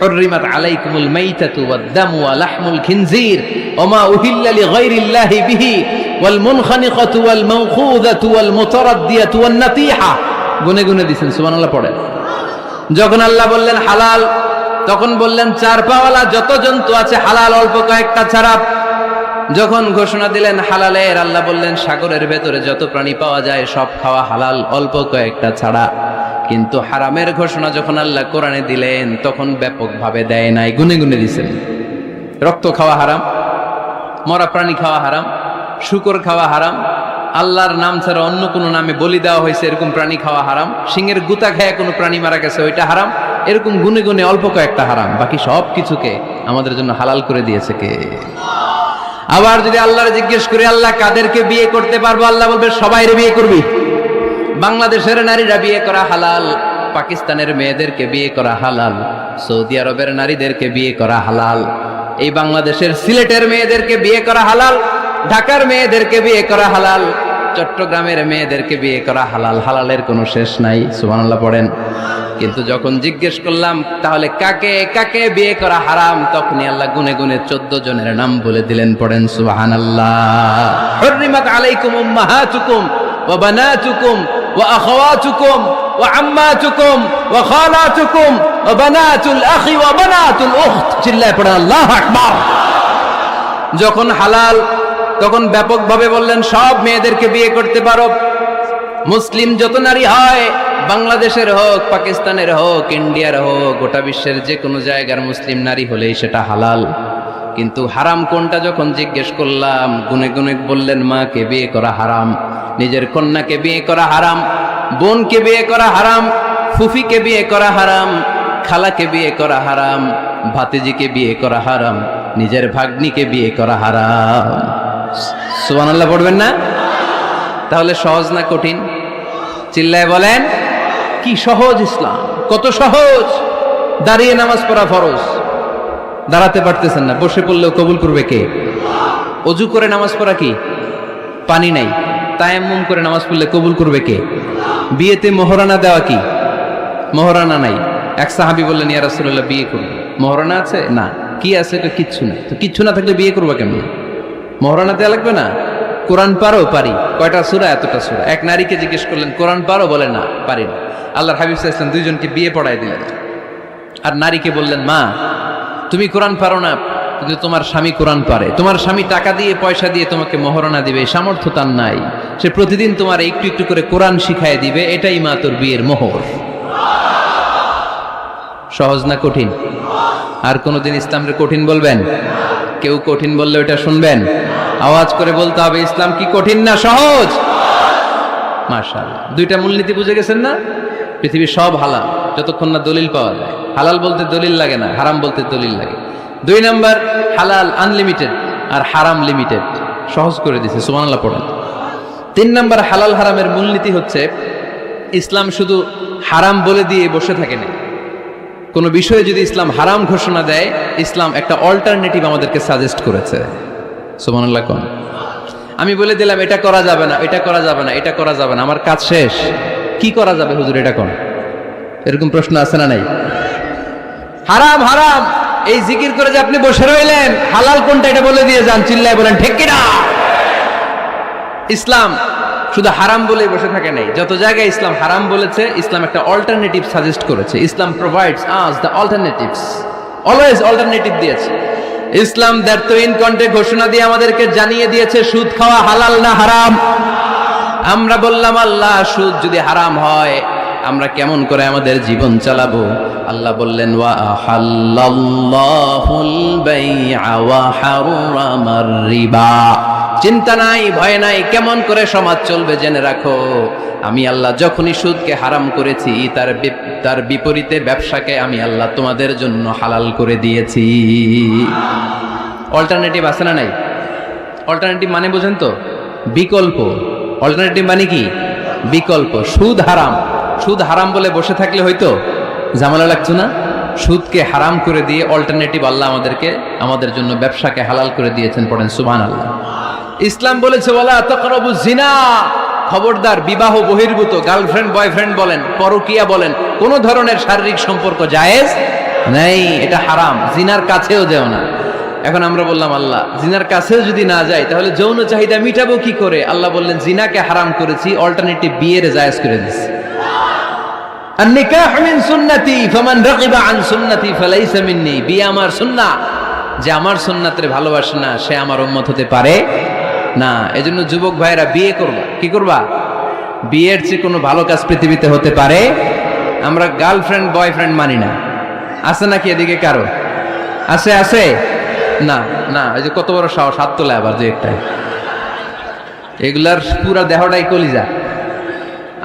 হুররিমাত আলাইকুমুল মাইতাতু ওয়াদ-দামু ওয়া লাহমুল খিনজির ওয়া মা উহিল্লা লিগাইরিল্লাহি বিহি ওয়াল মুনখানিকাতু ওয়াল মাওখুযাতু ওয়াল মুতারাদ্দিয়াতু ওয়ান নাতিহা। গুনে গুনে দিয়েছেন। সুবহানাল্লাহ পড়েন। যখন আল্লাহ বললেন হালাল, তখন বললেন চার পাওয়ালা যত জন্তু আছে হালাল, অল্প কয়েকটা ছাড়া। যখন ঘোষণা দিলেন হালালের, আল্লাহ বললেন সাগরের ভেতরে যত প্রাণী পাওয়া যায় সব খাওয়া হালাল, অল্প কয়েকটা ছাড়া। কিন্তু হারামের ঘোষণা যখন আল্লাহ কোরআনে দিলেন, তখন ব্যাপকভাবে দেয় নাই, গুনে গুনে দিয়েছেন। রক্ত খাওয়া হারাম, মরা প্রাণী খাওয়া হারাম, শূকর খাওয়া হারাম, আল্লাহর নাম ছাড়া অন্য কোনো নামে বলি দেওয়া হয়েছে এরকম প্রাণী খাওয়া হারাম, সিংহের গুতা খেয়ে কোনো প্রাণী মারা গেছে ওইটা হারাম। এরকম গুনে গুনে অল্প কয়েকটা হারাম, বাকি সব কিছুকে আমাদের জন্য হালাল করে দিয়েছে কে? আবার যদি আল্লাহর জিজ্ঞেস করি আল্লাহ কাদেরকে বিয়ে করতে পারবো, আল্লাহ বলবে সবাইরে বিয়ে করবি। বাংলাদেশের নারীরা বিয়ে করা হালাল, পাকিস্তানের মেয়েদেরকে বিয়ে করা হালাল, সৌদি আরবের নারীদেরকে বিয়ে করা হালাল, এই বাংলাদেশের সিলেটের মেয়েদেরকে বিয়ে করা হালাল, ঢাকার মেয়েদেরকে বিয়ে করা হালাল, চট্টগ্রামের মেয়েদেরকে বিয়ে করা হালাল, হালালের কোনো শেষ নাই, সুবহানাল্লাহ পড়েন। কিন্তু যখন জিজ্ঞেস করলাম তাহলে কাকে কাকে বিয়ে করা হারাম, তখনই আল্লাহ গুনে গুনে 14 জনের নাম বলে দিলেন, পড়েন সুবহানাল্লাহ। হুররিমাত আলাইকুম উম্মাহাতুকুম ওয়া বানাতুকুম ওয়া আখাওয়াতুকুম ওয়া আম্মাতুকুম ওয়া খালাতুকুম ওয়া বানাতুল আখি ওয়া বানাতুল উখত। চিল্লায় পড়েন আল্লাহু আকবার। যখন হালাল তখন ব্যাপকভাবে বললেন সব মেয়েদেরকে বিয়ে করতে পারো। মুসলিম যত নারী হয়, বাংলাদেশের হোক, পাকিস্তানের হোক, ইন্ডিয়ার হোক, গোটা বিশ্বের যে কোনো জায়গার মুসলিম নারী হলেই সেটা হালাল। কিন্তু হারাম কোনটা যখন জিজ্ঞেস করলাম, গুনে গুনে বললেন মাকে বিয়ে করা হারাম, নিজের কন্যাকে বিয়ে করা হারাম, বোনকে বিয়ে করা হারাম, ফুফিকে বিয়ে করা হারাম, খালাকে বিয়ে করা হারাম, ভাতিজিকে বিয়ে করা হারাম, নিজের ভাগ্নিকে বিয়ে করা হারাম। সুবহানাল্লাহ পড়বেন না? তাহলে সহজ না কঠিন? চিল্লায় বলেন, কি সহজ ইসলাম, কত সহজ। দাঁড়িয়ে নামাজ পড়া ফরজ, দাঁড়াতে পারতেছেন না, বসে পড়লেও কবুল করবে কে? অজু করে নামাজ পড়া কি? পানি নাই, তায়াম্মুম করে নামাজ পড়লে কবুল করবে কে? বিয়েতে মোহরানা দেওয়া কি? মোহরানা নাই। এক সাহাবী বললেন, ইয়া রাসূলুল্লাহ বিয়ে করব, মোহরানা আছে? না। কি আছে? কিচ্ছু না। তো কিচ্ছু না থাকলে বিয়ে করবো কেমন? মোহরানা দেওয়া লাগবে না? কোরআন পারো? পারি। কয়টা সূরা? এতটা সূরা। এক নারীকে জিজ্ঞেস করলেন কোরআন পারো? বলে না, পারি না। আল্লাহর হাবিব সাল্লাল্লাহু আলাইহি ওয়াসাল্লাম দুইজনকে বিয়ে পড়ায় দিলেন। আর নারীকে বললেন, মা তুমি কোরআন পারো না, কিন্তু তোমার স্বামী কোরআন পারে, তোমার স্বামী টাকা দিয়ে পয়সা দিয়ে তোমাকে মোহরানা দিবে, সামর্থ্য তার নাই, সে প্রতিদিন তোমার একটু একটু করে কোরআন শিখায় দিবে, এটাই মা তোর বিয়ের মোহর। সহজ না কঠিন? আর কোনোদিন ইসলামকে কঠিন বলবেন? কেউ কঠিন বললে ওটা শুনবেন? আওয়াজ করে বলতে হবে, ইসলাম কি কঠিন না সহজ? মাশাআল্লাহ। দুইটা মূলনীতি বুঝে গেছেন না? পৃথিবীর সব হালাল যতক্ষণ না দলিল পাওয়া যায়। হালাল বলতে দলিল লাগে না, হারাম বলতে দলিল লাগে। 2 নাম্বার, হালাল আনলিমিটেড আর হারাম লিমিটেড, সহজ করে দিয়েছে, সুবহানাল্লাহ পড়েন। 3 নাম্বার, হালাল হারামের মূলনীতি হচ্ছে ইসলাম শুধু হারাম বলে দিয়ে বসে থাকে না। কোনো বিষয়ে যদি ইসলাম হারাম ঘোষণা দেয়, ইসলাম একটা অল্টারনেটিভ আমাদেরকে সাজেস্ট করেছে। সুবহানাল্লাহ কোন? আমি বলে দিলাম এটা করা যাবে না, এটা করা যাবে না, এটা করা যাবে না, আমার কাজ শেষ, কি করা যাবে হুজুর এটা কোন? এরকম প্রশ্ন আছে না নাই? হারাম হারাম এই জিকির করে যে আপনি বসে রইলেন, হালাল কোনটা এটা বলে দিয়ে যান, চিল্লায় বলেন ঠিক কিনা? ইসলাম শুধু হারাম বলে বসে থাকে নাই, যত জায়গায় ইসলাম হারাম বলেছে, ইসলাম একটা অল্টারনেটিভ সাজেস্ট করেছে। Islam provides us the alternatives, always alternative দিয়েছে। ইসলাম দ্যাট তো ইন কন্টে ঘোষণা দিয়ে আমাদেরকে জানিয়ে দিয়েছে সুদ খাওয়া হালাল না হারাম। আমরা বললাম আল্লাহ সুদ যদি হারাম হয় আমরা কেমন করে আমাদের জীবন চালাবো? আল্লাহ বললেন ওয়া আহাল্লাল্লাহুল বাই'a ওয়া হারামার রিবা। চিন্তা নাই, ভয় নাই, কেমন করে সমাজ চলবে জেনে রাখো। আমি আল্লাহ যখনই সুদকে হারাম করেছি, তার বিপরীতে ব্যবসাকে আমি আল্লাহ তোমাদের জন্য হালাল করে দিয়েছি। অল্টারনেটিভ আছে না নাই? অল্টারনেটিভ মানে বোঝেন তো? বিকল্প। অল্টারনেটিভ মানে কি? বিকল্প। সুদ হারাম, সুদ হারাম বলে বসে থাকলে হয়তো ঝামেলা লাগতো না? সুদকে হারাম করে দিয়ে অল্টারনেটিভ আল্লাহ আমাদের জন্য ব্যবসাকে হালাল করে দিয়েছেন। পড়েন সুবহানাল্লাহ। ইসলাম বলেছে ওয়ালা তাকরাবুজ জিনা, খবরদার বিবাহ বহির্ভূত, গার্লফ্রেন্ড বয়ফ্রেন্ড বলেন, পরকীয়া বলেন, কোন ধরনের শারীরিক সম্পর্ক জায়েজ নাই, এটা হারাম। জিনার কাছেও যেও না। এখন আমরা বললাম আল্লাহ জিনার কাছেও যদি না যাই তাহলে যৌন চাহিদা মিটাবো কি করে? আল্লাহ বললেন জিনাকে হারাম করেছি, অল্টারনেটিভ বিয়ের জায়েজ করে দিয়েছি। আন-নিকাহু মিন সুন্নতি ফামান রাগিবা আন সুন্নতি ফালাইসা মিন্নি। বিয়ে আমার সুন্নাহ, যে আমার সুন্নাতের ভালোবাসে না সে আমার উম্মত হতে পারে না। এজন্য যুবক ভাইরা বিয়ে করবা, কি করবা? বিয়ের চেয়ে কোনো ভালো কাজ পৃথিবীতে হতে পারে? আমরা গার্লফ্রেন্ড বয়ফ্রেন্ড মানি না। আছে নাকি এদিকে কারো? আছে? আছে না? না, এই যে কত বড় সাহস, হাত তোলা আবার যে একটা। এগুলার পুরা দেহটাই কলিজা,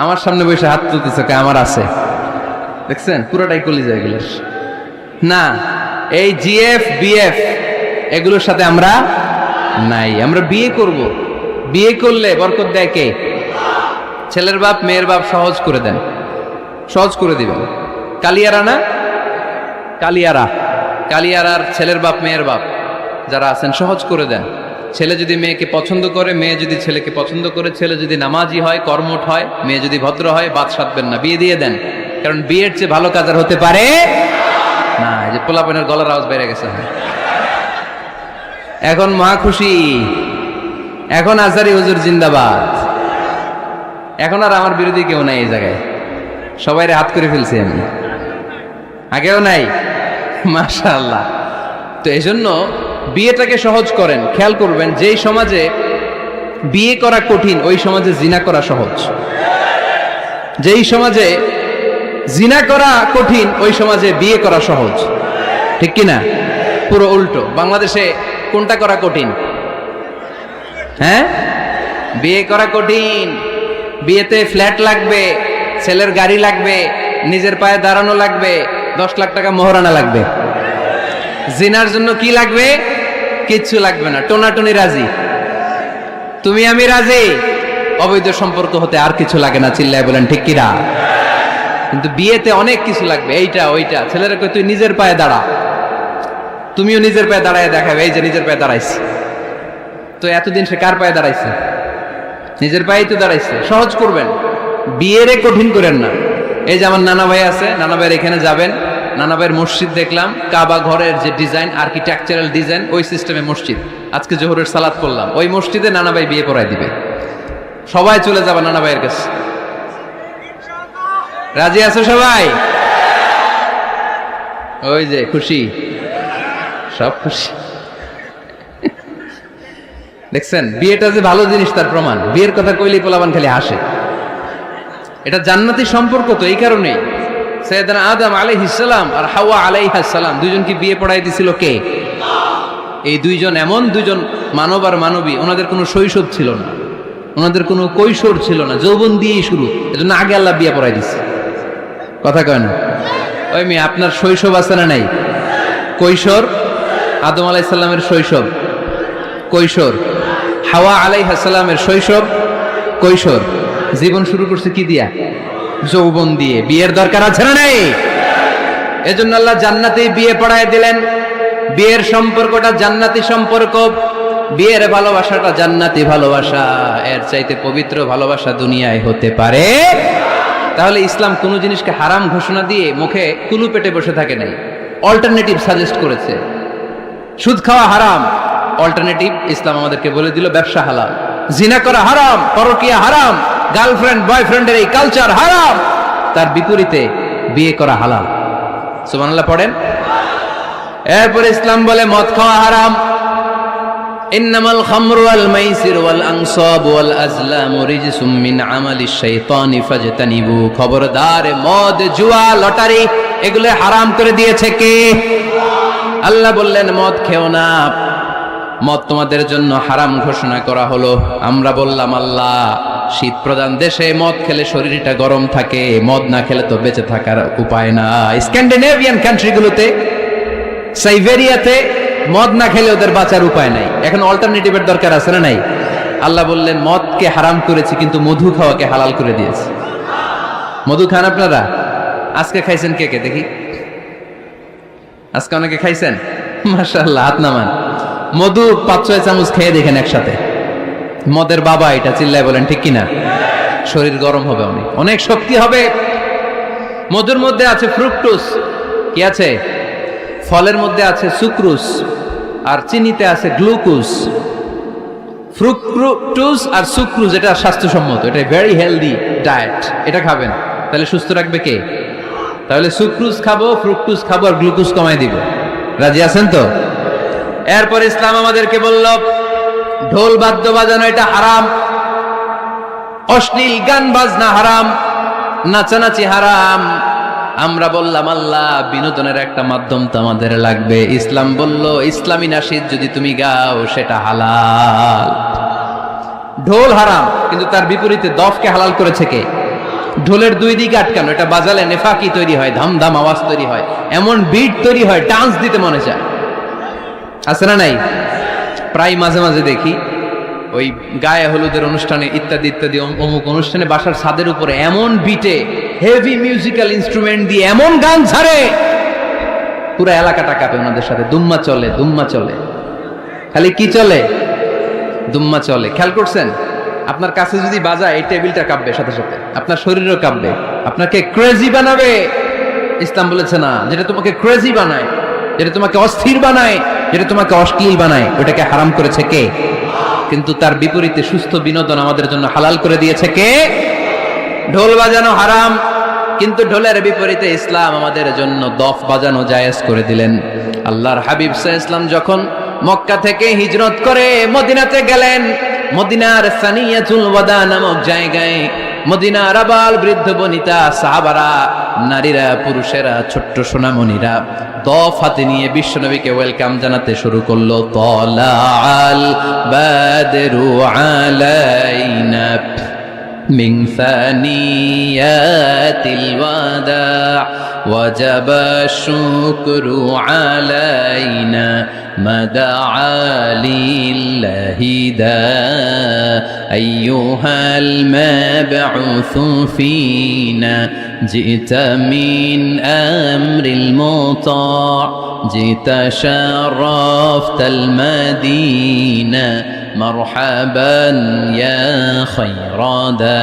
আমার সামনে বসে হাত তুলতেছে, আমার আছে, দেখছেন? পুরাটাই কলিজা এগুলোর। না, এই জিএফ বিএফ এগুলোর সাথে আমরা নাই। আমরা বিয়ে করব, বিয়ে করলে বরকত দেয় কে? ছেলের বাপ মেয়ের বাপ সহজ করে দেন, সহজ করে দিবেন। কালিয়ারা না, কালিয়ারার ছেলের বাপ মেয়ের বাপ যারা আছেন সহজ করে দেন। ছেলে যদি মেয়েকে পছন্দ করে, মেয়ে যদি ছেলেকে পছন্দ করে, ছেলে যদি নামাজি হয়, কর্মঠ হয়, মেয়ে যদি ভদ্র হয়, বাদ সাধবেন না, বিয়ে দিয়ে দেন। কারণ বিয়ের চেয়ে ভালো কাজ আর হতে পারে না। এই যে পোলাপানের গলার আওয়াজ বেড়ে গেছে। এখন মা খুশি, এখন আজারি হুজুর জিন্দাবাদ, এখন আর আমার বিরোধী কেউ নাই এই জায়গায়, সবাই হাত করে ফেলছি আমি, আগেও নাই, মাশাআল্লাহ। তো এই জন্য বিয়েটাকে সহজ করেন। খেয়াল করবেন, যেই সমাজে বিয়ে করা কঠিন ওই সমাজে জিনা করা সহজ, যেই সমাজে জিনা করা কঠিন ওই সমাজে বিয়ে করা সহজ, ঠিক কিনা? পুরো উল্টো। বাংলাদেশে কোনটা করা কঠিন? হ্যাঁ, বিয়ে করা কঠিন। বিয়েতে ফ্ল্যাট লাগবে, ছেলের গাড়ি লাগবে, নিজের পায়ে দাঁড়ানো লাগবে, 10 লাখ টাকা মোহরানা লাগবে। জিনার জন্য কি লাগবে? কিচ্ছু লাগবে না, টোনাটুনি রাজি, তুমি আমি রাজি, অবৈধ সম্পর্ক হতে আর কিছু লাগে না। চিল্লায় বলেন ঠিক কিনা? কিন্তু বিয়েতে অনেক কিছু লাগবে, এইটা ওইটা। ছেলেরা কই তুই নিজের পায়ে দাঁড়া, তুমিও নিজের পায়ে দাঁড়ায় দেখাবে, এই যে নিজের পায়ে দাঁড়াইছে। তো এতদিন সে কার পায়ে দাঁড়াইছে? নিজের পায়েই তো দাঁড়াইছে। সহজ করবেন, বিয়েরে কঠিন করেন না। এই যে আমার নানা ভাই আছে, নানা ভাইয়ের এখানে যাবেন, নানা ভাইয়ের মসজিদ দেখলাম, কাবা ঘরের যে ডিজাইন, আর্কিটেকচারাল ডিজাইন, ওই সিস্টেমে মসজিদ। আজকে জোহরের সালাত করলাম, ওই মসজিদে নানা ভাই বিয়ে পড়ায় দিবে। সবাই চলে যাবে নানা ভাইয়ের কাছে। রাজি আছো সবাই? ওই যে খুশি, সব খুশি। দেখছেন, বিয়েটা যে ভালো জিনিস তার প্রমাণ। বিয়ের কথা কইলেই পোলাপান খালি হাসে। এটা জান্নাতি সম্পর্ক। তো এই কারণেই সাইয়েদনা আদম আলাইহিস সালাম আর হাওয়া আলাইহাস সালাম দুইজনকে বিয়ে পড়াই দিছিল কে? এই দুইজন এমন দুইজন মানব আর মানবী, ওনাদের কোনো শৈশব ছিল না, ওনাদের কোনো কৈশোর ছিল না, যৌবন দিয়েই শুরু। এজন্য আগে আল্লাহ বিয়ে পড়াই দিছে। কথা কয় না? ওই মেয়ে, আপনার শৈশব আছে না নাই? কৈশোর। আদম আলাইহিস সালামের শৈশব, কৈশোর। হাওয়া আলাইহিস সালামের শৈশব, কৈশোর। জীবন শুরু করছে কি দিয়া? যৌবন দিয়ে। বিয়ের দরকার আছে না নাই? এজন্য আল্লাহ জান্নাতেই বিয়ে পড়ায় দিলেন। বিয়ের সম্পর্কটা জান্নাতি সম্পর্ক, বিয়ের ভালোবাসাটা জান্নাতি ভালোবাসা। এর চাইতে পবিত্র ভালোবাসা দুনিয়ায় হতে পারে? তাহলে ইসলাম কোন জিনিসকে হারাম ঘোষণা দিয়ে মুখে কুলু পেটে বসে থাকে নাই, অল্টারনেটিভ সাজেস্ট করেছে। সুদ খাওয়া হারাম, অল্টারনেটিভ ইসলাম আমাদেরকে বলে দিল ব্যবসা হালাল। জিনা করা হারাম, পরকিয়া হারাম, গার্লফ্রেন্ড বয়ফ্রেন্ডের এই কালচার হারাম, তার বিপরীতে বিয়ে করা হালাল। সুবহানাল্লাহ পড়েন। এরপরে ইসলাম বলে মদ খাওয়া হারাম। ইন্নামাল খামরু ওয়াল মাইসির ওয়াল আনসাব ওয়াল আজলামু রিজসুম মিন আমালিশ শাইতানি ফাজতানিবু। খবরদার, মদ, জুয়া, লটারি এগুলো হারাম করে দিয়েছে কে? আল্লাহ বললেন মদ খেও না, মদ তোমাদের জন্য হারাম ঘোষণা করা হলো। আমরা বললাম আল্লাহ, শীত প্রধান দেশে মদ খেলে শরীরটা গরম থাকে, মদ না খেলে তো বেঁচে থাকার উপায় না। স্ক্যান্ডিনেভিয়ান কান্ট্রিগুলোতে, সাইবেরিয়াতে মদ না খেলে ওদের বাঁচার উপায় নাই। এখন অল্টারনেটিভের দরকার আছে না নাই? আল্লাহ বললেন মদকে হারাম করেছি, কিন্তু মধু খাওয়াকে হালাল করে দিয়েছি। মধু খান আপনারা? আজকে খাইছেন কে কে দেখি? আজকে অনেকে খাইছেন? মাশাআল্লাহ, হাত নামান। মধু 5-6 চামচ খেয়ে দেখেন একসাথে। মদের বাবা এটা, চিল্লায় বলেন ঠিক কিনা? শরীর গরম হবে, অনেক অনেক শক্তি হবে। মধুর মধ্যে আছে ফ্রুকটোজ। কি আছে? ফলের মধ্যে আছে সুক্রোজ, আর চিনিতে আছে গ্লুকোজ। ফ্রুকটোজ আর সুক্রোজ এটা স্বাস্থ্যসম্মত, এটা ভেরি হেলদি ডায়েট। এটা খাবেন, তাহলে সুস্থ রাখবে কে? তাহলে সুক্রোজ খাবো, ফ্রুকটোজ খাবো, আর গ্লুকোজ কমাই দিব। রাজি আছেন তো? এরপর ইসলাম আমাদেরকে বলল ঢোল বাদ্য বাজানো এটা হারাম, অশ্লীল গান বাজনা হারাম, নাচানাচি হারাম। আমরা বললাম আল্লাহ, বিনোদনের একটা মাধ্যম তো আমাদের লাগবে। ইসলাম বলল ইসলামী নাশিদ যদি তুমি গাও সেটা হালাল। ঢোল হারাম, কিন্তু তার বিপরীতে দফকে হালাল করেছে কে? ঢোলের দুই দিকে আটকানো, এটা বাজালে নেফাকি তৈরি হয়, ধামধাম আওয়াজ তৈরি হয়, এমন বিট তৈরি হয়, ডান্স দিতে মনে চায়। আছে না নাই? প্রায় মাঝে মাঝে দেখি ওই গায়ে হলুদের অনুষ্ঠানে ইত্যাদি ইত্যাদি অমুক অনুষ্ঠানে বাসার ছাদের উপরে এমন বিটে হেভি মিউজিক্যাল ইনস্ট্রুমেন্ট দিয়ে এমন গান ছাড়ে, পুরো এলাকাটা কাঁপে ওনাদের সাথে। দুম্মা চলে, দুম্মা চলে। খালি কি চলে? দুম্মা চলে। খেয়াল করছেন? আপনার কাছে যদি বাজায় এই টেবিলটা কাঁপবে, সাথে সাথে আপনার শরীরও কাঁপবে, আপনাকে ক্রেজি বানাবে। ইসলাম বলেছে না, যেটা তোমাকে ক্রেজি বানায়, যেটা তোমাকে অস্থির বানায়, যেটা তোমাকে অশ্লীল বানায়, ওটাকে হারাম করেছে কে? কিন্তু তার বিপরীতে সুস্থ বিনোদন আমাদের জন্য হালাল করে দিয়েছে কে? ঢোল বাজানো হারাম, কিন্তু ঢোলের বিপরীতে ইসলাম আমাদের জন্য দফ বাজানো জায়েজ করে দিলেন। আল্লাহর হাবিব সাল্লাল্লাহু আলাইহি ওয়াসাল্লাম যখন মক্কা থেকে হিজরত করে মদিনাতে গেলেন, মদিনার সানিয়াতুল ওয়াদা নামক জায়গায় মদিনার আবাল বৃদ্ধ বনিতা সাহাবারা, নারীরা, পুরুষেরা, ছোট্ট সোনামণিরা দফ হাতে নিয়ে বিশ্বনবীকে ওয়েলকাম জানাতে শুরু করলো। তালাআল বাদরু আলাইনা من ثنيات الوداع وجب الشكر علينا ما دعا لله داع أيها المبعوث فينا جئت من أمر المطاع جئت شرفت المدينة মারহাবান ইয়া খায়রাদা।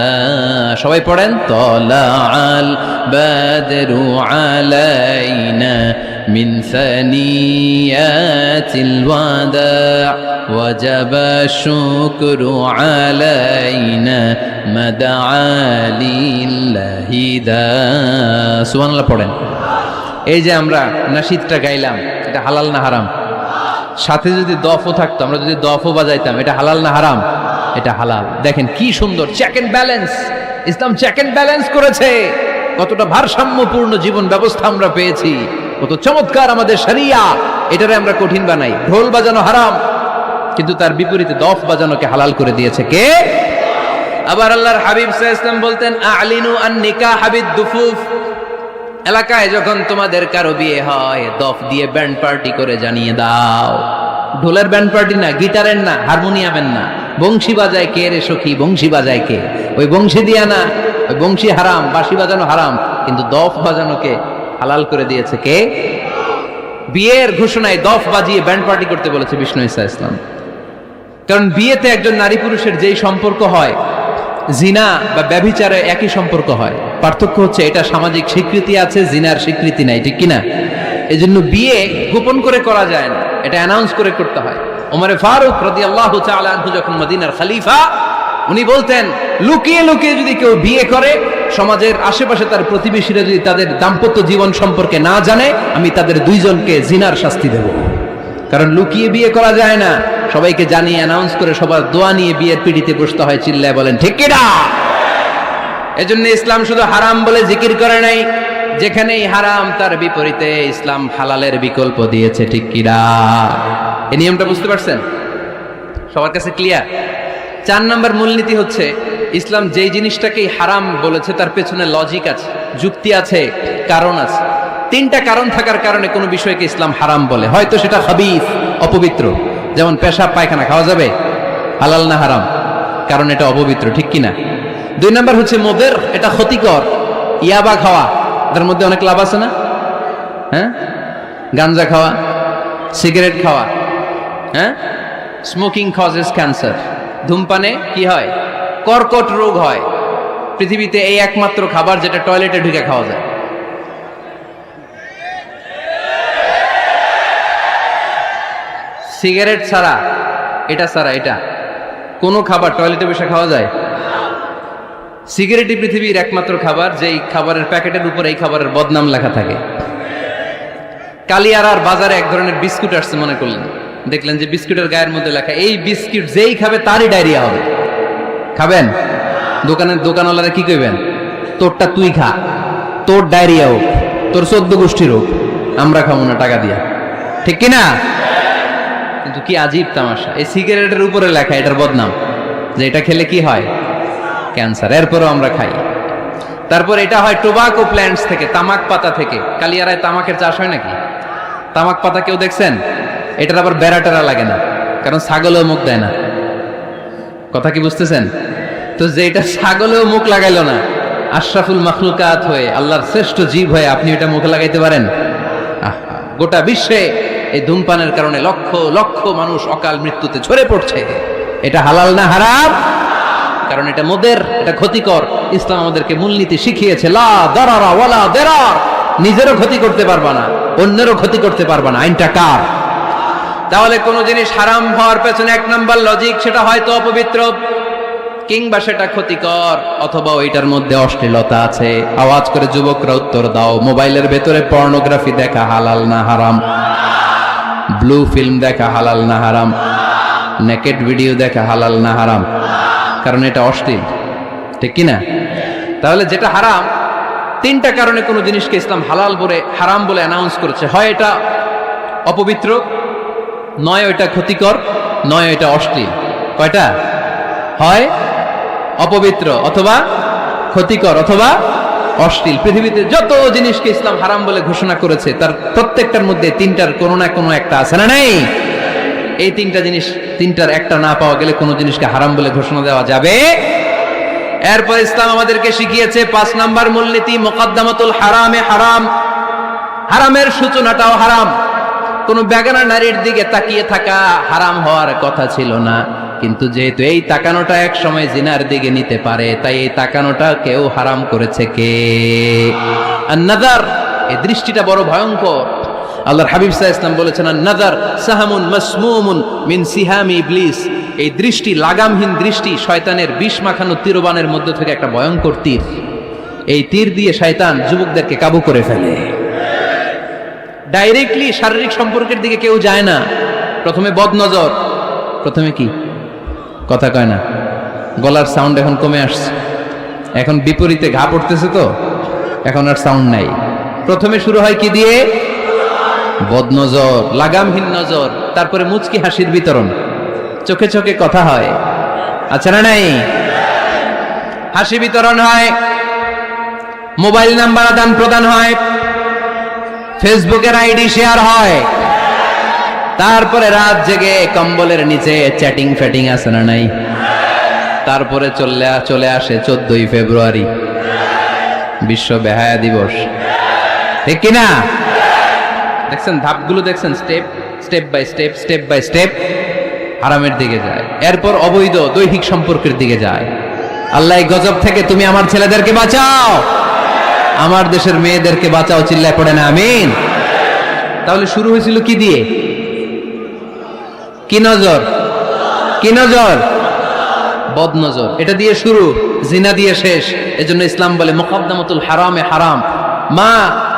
সবাই পড়েন, তালাআল বাদরু আলাইনা মিন সানিয়াতিল ওয়াদা ওয়াজাবা শুকরু আলাইনা মাদআ লিল্লাহি দা। সুবহানাল্লাহ পড়েন। এই যে আমরা নাশিদটা গাইলাম, এটা হালাল না হারাম? সাথে যদি দফও থাকতো, আমরা যদি দফও বাজাইতাম, এটা হালাল না হারাম? এটা হালাল। দেখেন কি সুন্দর চেক এন্ড ব্যালেন্স, ইসলাম চেক এন্ড ব্যালেন্স করেছে। কতটা ভারসাম্যপূর্ণ জীবন ব্যবস্থা আমরা পেয়েছি, কত চমৎকার আমাদের শরিয়া। এটারে আমরা কঠিন বানাই, ঢোল বাজানো হারাম, কিন্তু তার বিপরীতে দফ বাজানোকে হালাল করে দিয়েছে কে? আবার আল্লাহর হাবিব সাল্লাল্লাহু আলাইহি ওয়াসাল্লাম বলতেন, আ'লিনু আন নিকাহ বিদ-দুফুফ। এলাকায় যখন তোমাদের কারো বিয়ে হয়, দফ দিয়ে ব্যান্ড পার্টি করে জানিয়ে দাও। ঢোলের ব্যান্ড পার্টি না, গিটারের না, হারমোনিয়ামের না, বংশী বাজায় কে রে সখী, বংশী বাজায় কে? ওই বংশী দিয়া না, ওই বংশী হারাম, বাঁশি বাজানো হারাম, কিন্তু দফ বাজানোকে হালাল করে দিয়েছে কে? বিয়ের ঘোষণায় দফ বাজিয়ে ব্যান্ড পার্টি করতে বলেছে বিষ্ণু ঈসা ইসলাম। কারণ বিয়েতে একজন নারী পুরুষের যেই সম্পর্ক হয়, জিনা বা ব্যভিচারে একই সম্পর্ক হয়। পার্থক্য হচ্ছে এটা সামাজিক স্বীকৃতি আছে, জিনার স্বীকৃতি নাই, ঠিক কিনা? এই জন্য বিয়ে গোপন করে করা যায় না, এটা অ্যানাউন্স করে করতে হয়। ওমরে ফারুক রাদিয়াল্লাহু তাআলা আনহু যখন মদিনার খলিফা, উনি বলতেন, লুকিয়ে লুকিয়ে যদি কেউ বিয়ে করে, সমাজের আশেপাশে তার প্রতিবেশীরা যদি তাদের দাম্পত্য জীবন সম্পর্কে না জানে, আমি তাদের দুইজনকে জিনার শাস্তি দেব। কারণ লুকিয়ে বিয়ে করা যায় না, সবাইকে জানিয়ে অ্যানাউন্স করে সবার দোয়া নিয়ে বিয়ের পিড়িতে বসতে হয়। চিল্লায় বলেন ঠিক কিনা? এজন্য ইসলাম শুধু হারাম বলে জিকির করে নাই, যেখানেই হারাম তার বিপরীতে ইসলাম হালালের বিকল্প দিয়েছে, ঠিক কিনা? এই নিয়মটা বুঝতে পারছেন? সবার কাছে ক্লিয়ার? 4 নম্বর মূলনীতি হচ্ছে, ইসলাম যেই জিনিসটাকেই হারাম বলেছে তার পেছনে লজিক আছে, যুক্তি আছে, কারণ আছে। 3টা কারণ থাকার কারণে কোনো বিষয়কে ইসলাম হারাম বলে। হয়তো সেটা খাবিস, অপবিত্র, যেমন পেশাব পায়খানা খাওয়া যাবে, হালাল না হারাম? কারণ এটা অপবিত্র, ঠিক কিনা? 2 নম্বর হচ্ছে মুদির, এটা ক্ষতিকর। ইয়াবা খাওয়া, তার মধ্যে অনেক লাভ আছে না? হ্যাঁ, গাঞ্জা খাওয়া, সিগারেট খাওয়া, হ্যাঁ, স্মোকিং কজেস ক্যান্সার। ধূমপানে কি হয়? কর্কট রোগ হয়। পৃথিবীতে এই একমাত্র খাবার যেটা টয়লেটে ঢুকে খাওয়া যায়। সিগারেট ছাড়া, এটা ছাড়া, এটা কোনো খাবার টয়লেটে বসে খাওয়া যায়? সিগারেটই পৃথিবীর একমাত্র খাবার যেই খাবারের প্যাকেটের উপর এই খাবারের বদনাম লেখা থাকে। কালিয়ারার বাজারে এক ধরনের বিস্কুট আসছে, মনে করলেন, দেখলেন যে বিস্কুটের গায়ের মধ্যে লেখা, এই বিস্কুট যেই খাবে তারই ডায়রিয়া হবে। খাবেন? দোকানওয়ালারা কি কইবেন? তোরটা তুই খা, তোর ডায়রিয়া হোক, তোর 14 গোষ্ঠীর হোক, আমরা খাবো না টাকা দিয়া, ঠিক কিনা? কিন্তু কি আজীব তামাশা, এই সিগারেটের উপরে লেখা এটার বদনাম, যে এটা খেলে কি হয়? ক্যান্সার। এরপরও আমরা খাই। তারপর এটা হয় টোবাকো প্ল্যান্টস থেকে, তামাক পাতা থেকে। কালিয়ারায় তামাকের চাষ হয় নাকি? তামাক পাতা কেউ দেখছেন? এটার আবার বেড়াটেরা লাগে না, কারণ ছাগলেও মুখ দেয় না। কথা কি বুঝতেছেন? তো যে এটা ছাগলেও মুখ লাগাইলো না, আশরাফুল মাখলুকাত হয়ে, আল্লাহর শ্রেষ্ঠ জীব হয়ে আপনি এটা মুখে লাগাইতে পারেন? গোটা বিশ্বে এই ধূমপানের কারণে লক্ষ লক্ষ মানুষ অকাল মৃত্যুতে ঝরে পড়ছে। এটা হালাল না হারাম? কারণ এটা মদের, এটা ক্ষতিকর। ইসলাম আমাদেরকে মূলনীতি শিখিয়েছে, লা দারারা ওয়ালা দিরার। নিজেরও ক্ষতি করতে পারবা না, অন্যেরও ক্ষতি করতে পারবা না। আইনটা কার? তাহলে কোন জিনিস হারাম হওয়ার পেছনে এক নাম্বার লজিক, সেটা হয়তো অপবিত্র, কিংবা সেটা ক্ষতিকর, অথবা ওইটার মধ্যে অশ্লীলতা আছে। আওয়াজ করে যুবকরা উত্তর দাও, মোবাইলের ভেতরে পর্নোগ্রাফি দেখা হালাল না হারাম? ব্লু ফিল্ম দেখা হালাল না হারাম? নেকেড ভিডিও দেখা হালাল না হারাম? কারণ এটা অশ্লীল, ঠিক কিনা? তাহলে যেটা হারাম, তিনটা কারণে কোনো জিনিসকে ইসলাম হালাল বলে হারাম বলে অ্যানাউন্স করেছে। হয় এটা অপবিত্র, নয় ওইটা ক্ষতিকর, নয় ওইটা অশ্লীল। কয়টা? হয় অপবিত্র, অথবা ক্ষতিকর, অথবা অশ্লীল। পৃথিবীতে যত জিনিসকে ইসলাম হারাম বলে ঘোষণা করেছে তার প্রত্যেকটার মধ্যে তিনটার কোনো না কোনো একটা আছে না নেই? এই তিনটা জিনিস, তিনটার একটা না পাওয়া গেলে কোনো জিনিসকে হারাম বলে ঘোষণা দেওয়া যাবে। এরপর ইসলাম আমাদেরকে শিখিয়েছে 5 নাম্বার মূলনীতি, মুকদ্দামাতুল হারামে হারাম। হারামের সূচনাটাও হারাম। কোন বেগানা নারীর দিকে তাকিয়ে থাকা হারাম হওয়ার কথা ছিল না, কিন্তু যেহেতু এই তাকানোটা এক সময় জিনার দিকে নিতে পারে, তাই এই তাকানোটা কেউ হারাম করেছে কে? আন-নাযার, এই দৃষ্টিটা বড় ভয়ঙ্কর। আল্লাহর হাবিব সাল্লাল্লাহু আলাইহি ওয়াসাল্লাম বলেছেন, আন-নাযার সাহামুন মাসমুমুন মিন সিহামি ইবলিস। এই দৃষ্টি, লাগামহীন দৃষ্টি, শয়তানের বিষ মাখানো তীরবানের মধ্য থেকে একটা ভয়ঙ্কর তীর। এই তীর দিয়ে শয়তান যুবকদেরকে কাবু করে ফেলে। ডাইরেক্টলি শারীরিক সম্পর্কের দিকে কেউ যায় না, প্রথমে বদনজর। প্রথমে কি কথা কয় না, গলার সাউন্ড এখন কমে আসছে, এখন বিপরীতে ঘা পড়তেছে, তো এখন আর সাউন্ড নাই। প্রথমে শুরু হয় কি দিয়ে? বদনজর, লাগামহীন নজর। তারপরে মুচকি হাসির বিতরণ, চোখে চোখে কথা হয়, আচ্ছা না নাই? হাসি বিতরণ হয়, মোবাইল নাম্বার আদান প্রদান হয়, ফেসবুকের আইডি শেয়ার হয়, তারপরে রাত জেগে কম্বলের নিচে চ্যাটিং ফ্যাটিং আছে না নাই? তারপরে চলে আসে 14ই ফেব্রুয়ারি, বিশ্ব বেহায়া দিবস, ঠিক কিনা? দেখছেন ধাপগুলো, দেখছেন স্টেপ বাই স্টেপ হারামের দিকে যায়। এরপর অবৈধ দৈহিক সম্পর্কের দিকে যায়। আল্লাহ এই গজব থেকে তুমি আমার ছেলেদেরকে বাঁচাও, আমার দেশের মেয়েদেরকে বাঁচাও, চিল্লায় পড়ে না আমিন। তাহলে শুরু হয়েছিল কি দিয়ে? কি নজর? কি নজর? বদনজর। এটা দিয়ে শুরু, জিনা দিয়ে শেষ। এজন্য ইসলাম বলে মুকদ্দামাতুল হারামে হারাম। মা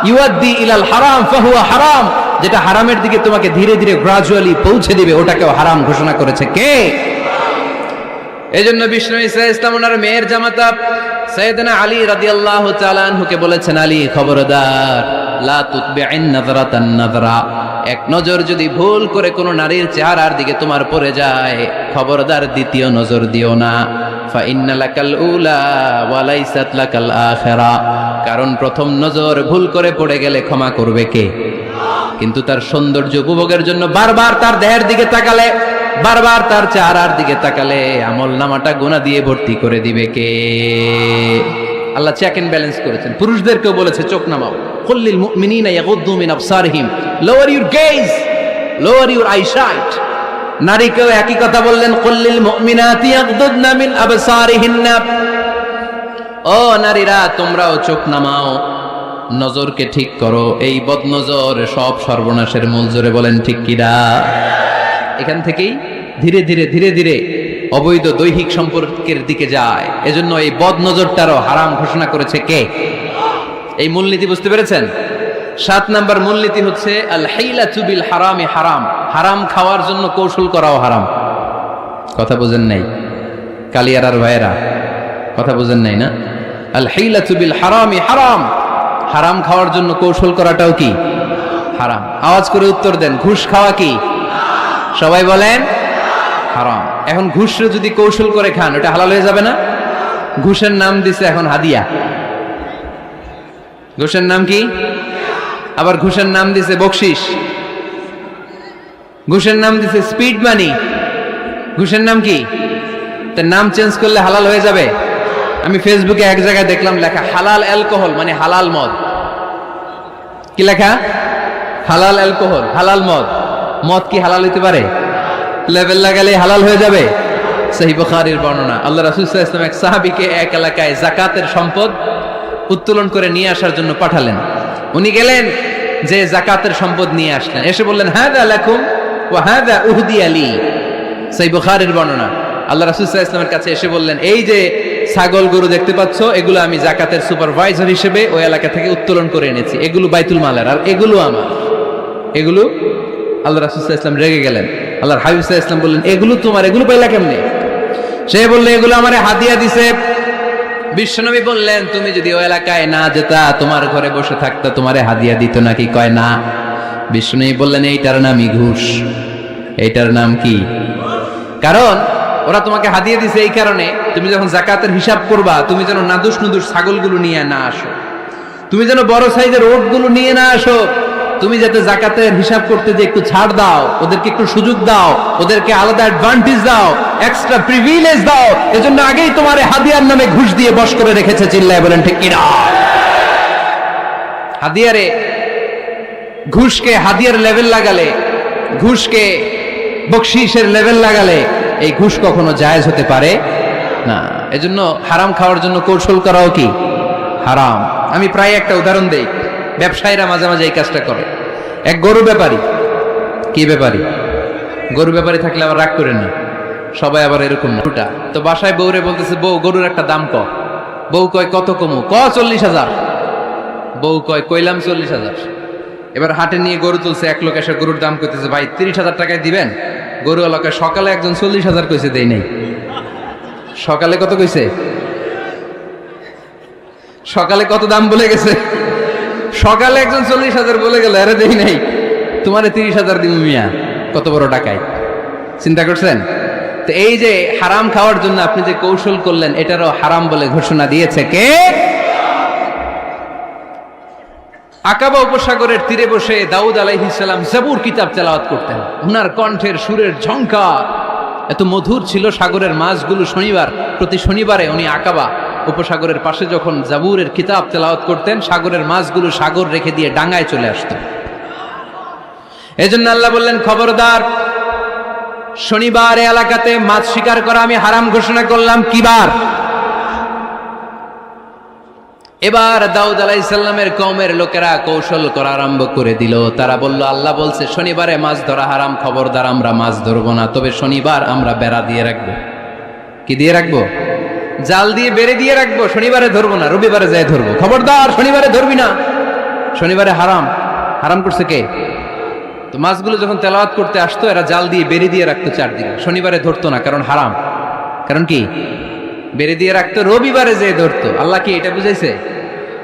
ইউআদ্দি ইলাল হারাম ফাহুয়া হারাম। যেটা হারামের দিকে তোমাকে ধীরে ধীরে গ্রাজুয়ালি পৌঁছে দিবে, ওটাকেও হারাম ঘোষণা করেছে কে? এজন্য বিষ্ণু ঈসা ইসলাম ওনার মেয়ের জামাতা সাইয়েদনা আলী রাদিয়াল্লাহু তাআলা আনহুকে বলেছেন, আলী খবরদার, লা তুতবি'ন নাযরাতান নাযরা। এক নজর যদি ভুল করে কোনো নারীর চেহারার দিকে তোমার পড়ে যায়, খবরদার দ্বিতীয় নজর দিও না। ফা ইন্না লাকাল উলা ওয়া লাইসাত লাকাল আখিরা। কারণ প্রথম নজর ভুল করে পড়ে গেলে ক্ষমা করবে কে? কিন্তু তার সৌন্দর্য উপভোগের জন্য বারবার তার দেহের দিকে তাকালে, বারবার তার চেহারার দিকে তাকালে আমল নামাটা গুনাহ দিয়ে ভর্তি করে দিবে কে? আল্লাহ চেক এন্ড ব্যালেন্স করেছেন। পুরুষদেরকেও বলেছে চোখ নামাও, কুল্লিল মুমিনিনা ইয়াগুদ্দু মিন আবসারিহিম, lower your gaze, lower your eyesight. নারীকেও একই কথা বললেন, কুল্লিল মুমিনাতি ইয়াগুদ্দুনা মিন আবসারিহিন্না। ও নারীরা, তোমরাও চোখ নামাও, নজরকে ঠিক করো। এই বদনজর সব সর্বনাশের মূল। জোরে বলেন ঠিক কিনা? এখান থেকেই ধীরে ধীরে অবৈধ দৈহিক সম্পর্কের দিকে যায়। এজন্য এই বদনজরটারও হারাম ঘোষণা করেছে কে? এই মূলনীতি বুঝতে পেরেছেন? 7 নাম্বার মূলনীতি হচ্ছে আল হাইলাতু বিল হারামি হারাম। হারাম খাওয়ার জন্য কৌশল করাও হারাম। কথা বুঝেন নাই কালিয়ারার ভাইয়েরা? কথা বুঝেন নাই না? আল হাইলাতু বিল হারামি হারাম। হারাম খাওয়ার জন্য কৌশল করাটাও কি হারাম? আওয়াজ করে উত্তর দেন, ঘুষ খাওয়া কি? সবাই বলেন হারাম। এখন ঘুষরে যদি কৌশল করে খান, ওটা হালাল হয়ে যাবে না? ঘুষের নাম দিছে এখন হাদিয়া। ঘুষের নাম কি? আবার ঘুষের নাম দিছে বকশিস, ঘুষের নাম দিছে স্পিড মানি। ঘুষের নাম কি? তার নাম চেঞ্জ করলে হালাল হয়ে যাবে? আমি ফেসবুকে এক জায়গায় দেখলাম লেখা হালাল অ্যালকোহল, মানে হালাল মদ। কি লেখা? হালাল অ্যালকোহল, হালাল মদ। মদ কি হালাল হইতে পারে? লেবেল লাগালে হালাল হয়ে যাবে? সহিহ বুখারীর বর্ণনা, আল্লাহ রাসূল সাল্লাল্লাহু আলাইহি ওয়াসাল্লাম এক সাহাবীকে এক এলাকায় যাকাতের সম্পদ উত্তোলন করে নিয়ে আসার জন্য পাঠালেন। উনি গেলেন, যে যাকাতের সম্পদ নিয়ে আসলেন, এসে বললেন হাযা লাকুম ওয়া হাযা উহদিয়া লি। সহিহ বুখারীর বর্ণনা, আল্লাহ রাসূল সাল্লাল্লাহু আলাইহি ওয়াসাল্লামের কাছে এসে বললেন, এই যে ছাগল গরু দেখতে পাচ্ছ, এগুলো আমি যাকাতের সুপারভাইজার হিসেবে ওই এলাকা থেকে উত্তোলন করে এনেছি, এগুলো বাইতুল মালের, আর এগুলো আমার। এগুলো আল্লাহ রাসূল সাল্লাল্লাহু আলাইহি ওয়াসাল্লাম রেগে গেলেন। আল্লাহর হাবিব সাল্লাল্লাহু আলাইহি ওয়াসাল্লাম বললেন, এগুলো তোমার, এগুলো পাইলা কেমনে? সে বলল, এগুলো আমারে হাদিয়া দিছে। বিশ্বনবী বললেন, তুমি যদি ওই এলাকায় না যেতা, তোমার ঘরে বসে থাকতা, তোমারে হাদিয়া দিত নাকি? কয় না। বিশ্বনবী বললেন, এইটার নামই ঘুষ। এইটার নাম কি? কারণ ওরা তোমাকে হাদিয়া দিছে এই কারণে, তুমি যখন যাকাতের হিসাব করবা, তুমি যেন নাদুস নুদুস ছাগলগুলো নিয়ে না আসো, তুমি যেন বড় সাইজের ওটগুলো নিয়ে না আসো, তুমি যাতে যাকাতের হিসাব করতে যে একটু ছাড় দাও, ওদেরকে একটু সুযোগ দাও, ওদেরকে আলাদা অ্যাডভান্টেজ দাও, এক্সট্রা প্রিভিলেজ দাও, এজন্য আগেই তোমার হাদিয়ার নামে ঘুষ দিয়ে বশ করে রেখেছে। চিল্লায় বলেন ঠিক কিনা? হাদিয়ারে ঘুষকে হাদিয়ার লেভেল লাগালে, ঘুষকে বকশিসের লেভেল লাগালে এই ঘুষ কখনো জায়েজ হতে পারে না। এজন্য হারাম খাওয়ার জন্য কৌশল করাও কি হারাম। আমি প্রায় একটা উদাহরণ দেই, ব্যবসায়ীরা মাঝে মাঝে এই কাজটা করে। এক গরু ব্যাপারী, কি ব্যাপারী? গরু ব্যাপারী থাকলে আবার রাগ করেন না, সবাই আবার এরকম না। তো বাসায় বউরে বলতেছে, বউ গরুর একটা দাম ক। বউ কয় কত কমু? 40,000। বউ কয় কইলাম 40,000। এবার হাটে নিয়ে গরু তুলছে, এক লোক এসে গরুর দাম কইতেছে, ভাই 30,000 টাকায় দিবেন? গরু এলাকায় সকালে একজন 40,000 কইছে, দেই নাই। সকালে কত কইছে? সকালে কত দাম বলে গেছে? সকালে একজন 40,000 বলে গেল, আরে দেই নাই, তোমারে 30,000 দিব মিয়া। কত বড় ডাকাই, চিন্তা করছেন? তো এই যে হারাম খাওয়ার জন্য আপনি যে কৌশল করলেন, এটারও হারাম বলে ঘোষণা দিয়েছে কে? আকাবা উপসাগরের তীরে বসে দাউদ আলাইহিস সালাম জাবুর কিতাব তেলাওয়াত করতেন। ওনার কণ্ঠের সুরের ঝংকার এত মধুর ছিল, সাগরের মাছগুলো প্রতি শনিবারে উনি আকাবা উপসাগরের পাশে যখন জাবুরের কিতাব তেলাওয়াত করতেন, সাগরের মাছগুলো সাগর রেখে দিয়ে ডাঙায় চলে আসত। এজন্য আল্লাহ বললেন, খবরদার, শনিবার এলাকাতে মাছ শিকার করা আমি হারাম ঘোষণা করলাম। কিবার? এবার দাউদ আলাইহিস সালামের কওমের লোকেরা কৌশল করা আরম্ভ করে দিল। তারা বলল, আল্লাহ বলছে শনিবারে মাছ ধরা হারাম, খবরদার আমরা মাছ ধরবো না, তবে শনিবার আমরা বেড়া দিয়ে রাখবো। কি দিয়ে রাখবো? জাল দিয়ে বেড়ে দিয়ে রাখবো। শনিবারে ধরবো না, রবিবারে যাই ধরবো। খবরদার, শনিবারে ধরবি না, শনিবারে হারাম। হারাম করছে কে? তো মাছগুলো যখন তেলাওয়াত করতে আসতো, এরা জাল দিয়ে বেড়ে দিয়ে রাখতো চারদিকে, শনিবারে ধরতো না, কারণ হারাম। কারণ কি? বেড়ে দিয়ে রাখতো, রবিবারে যে ধরতো। আল্লাহ কি এটা বুঝাইছে?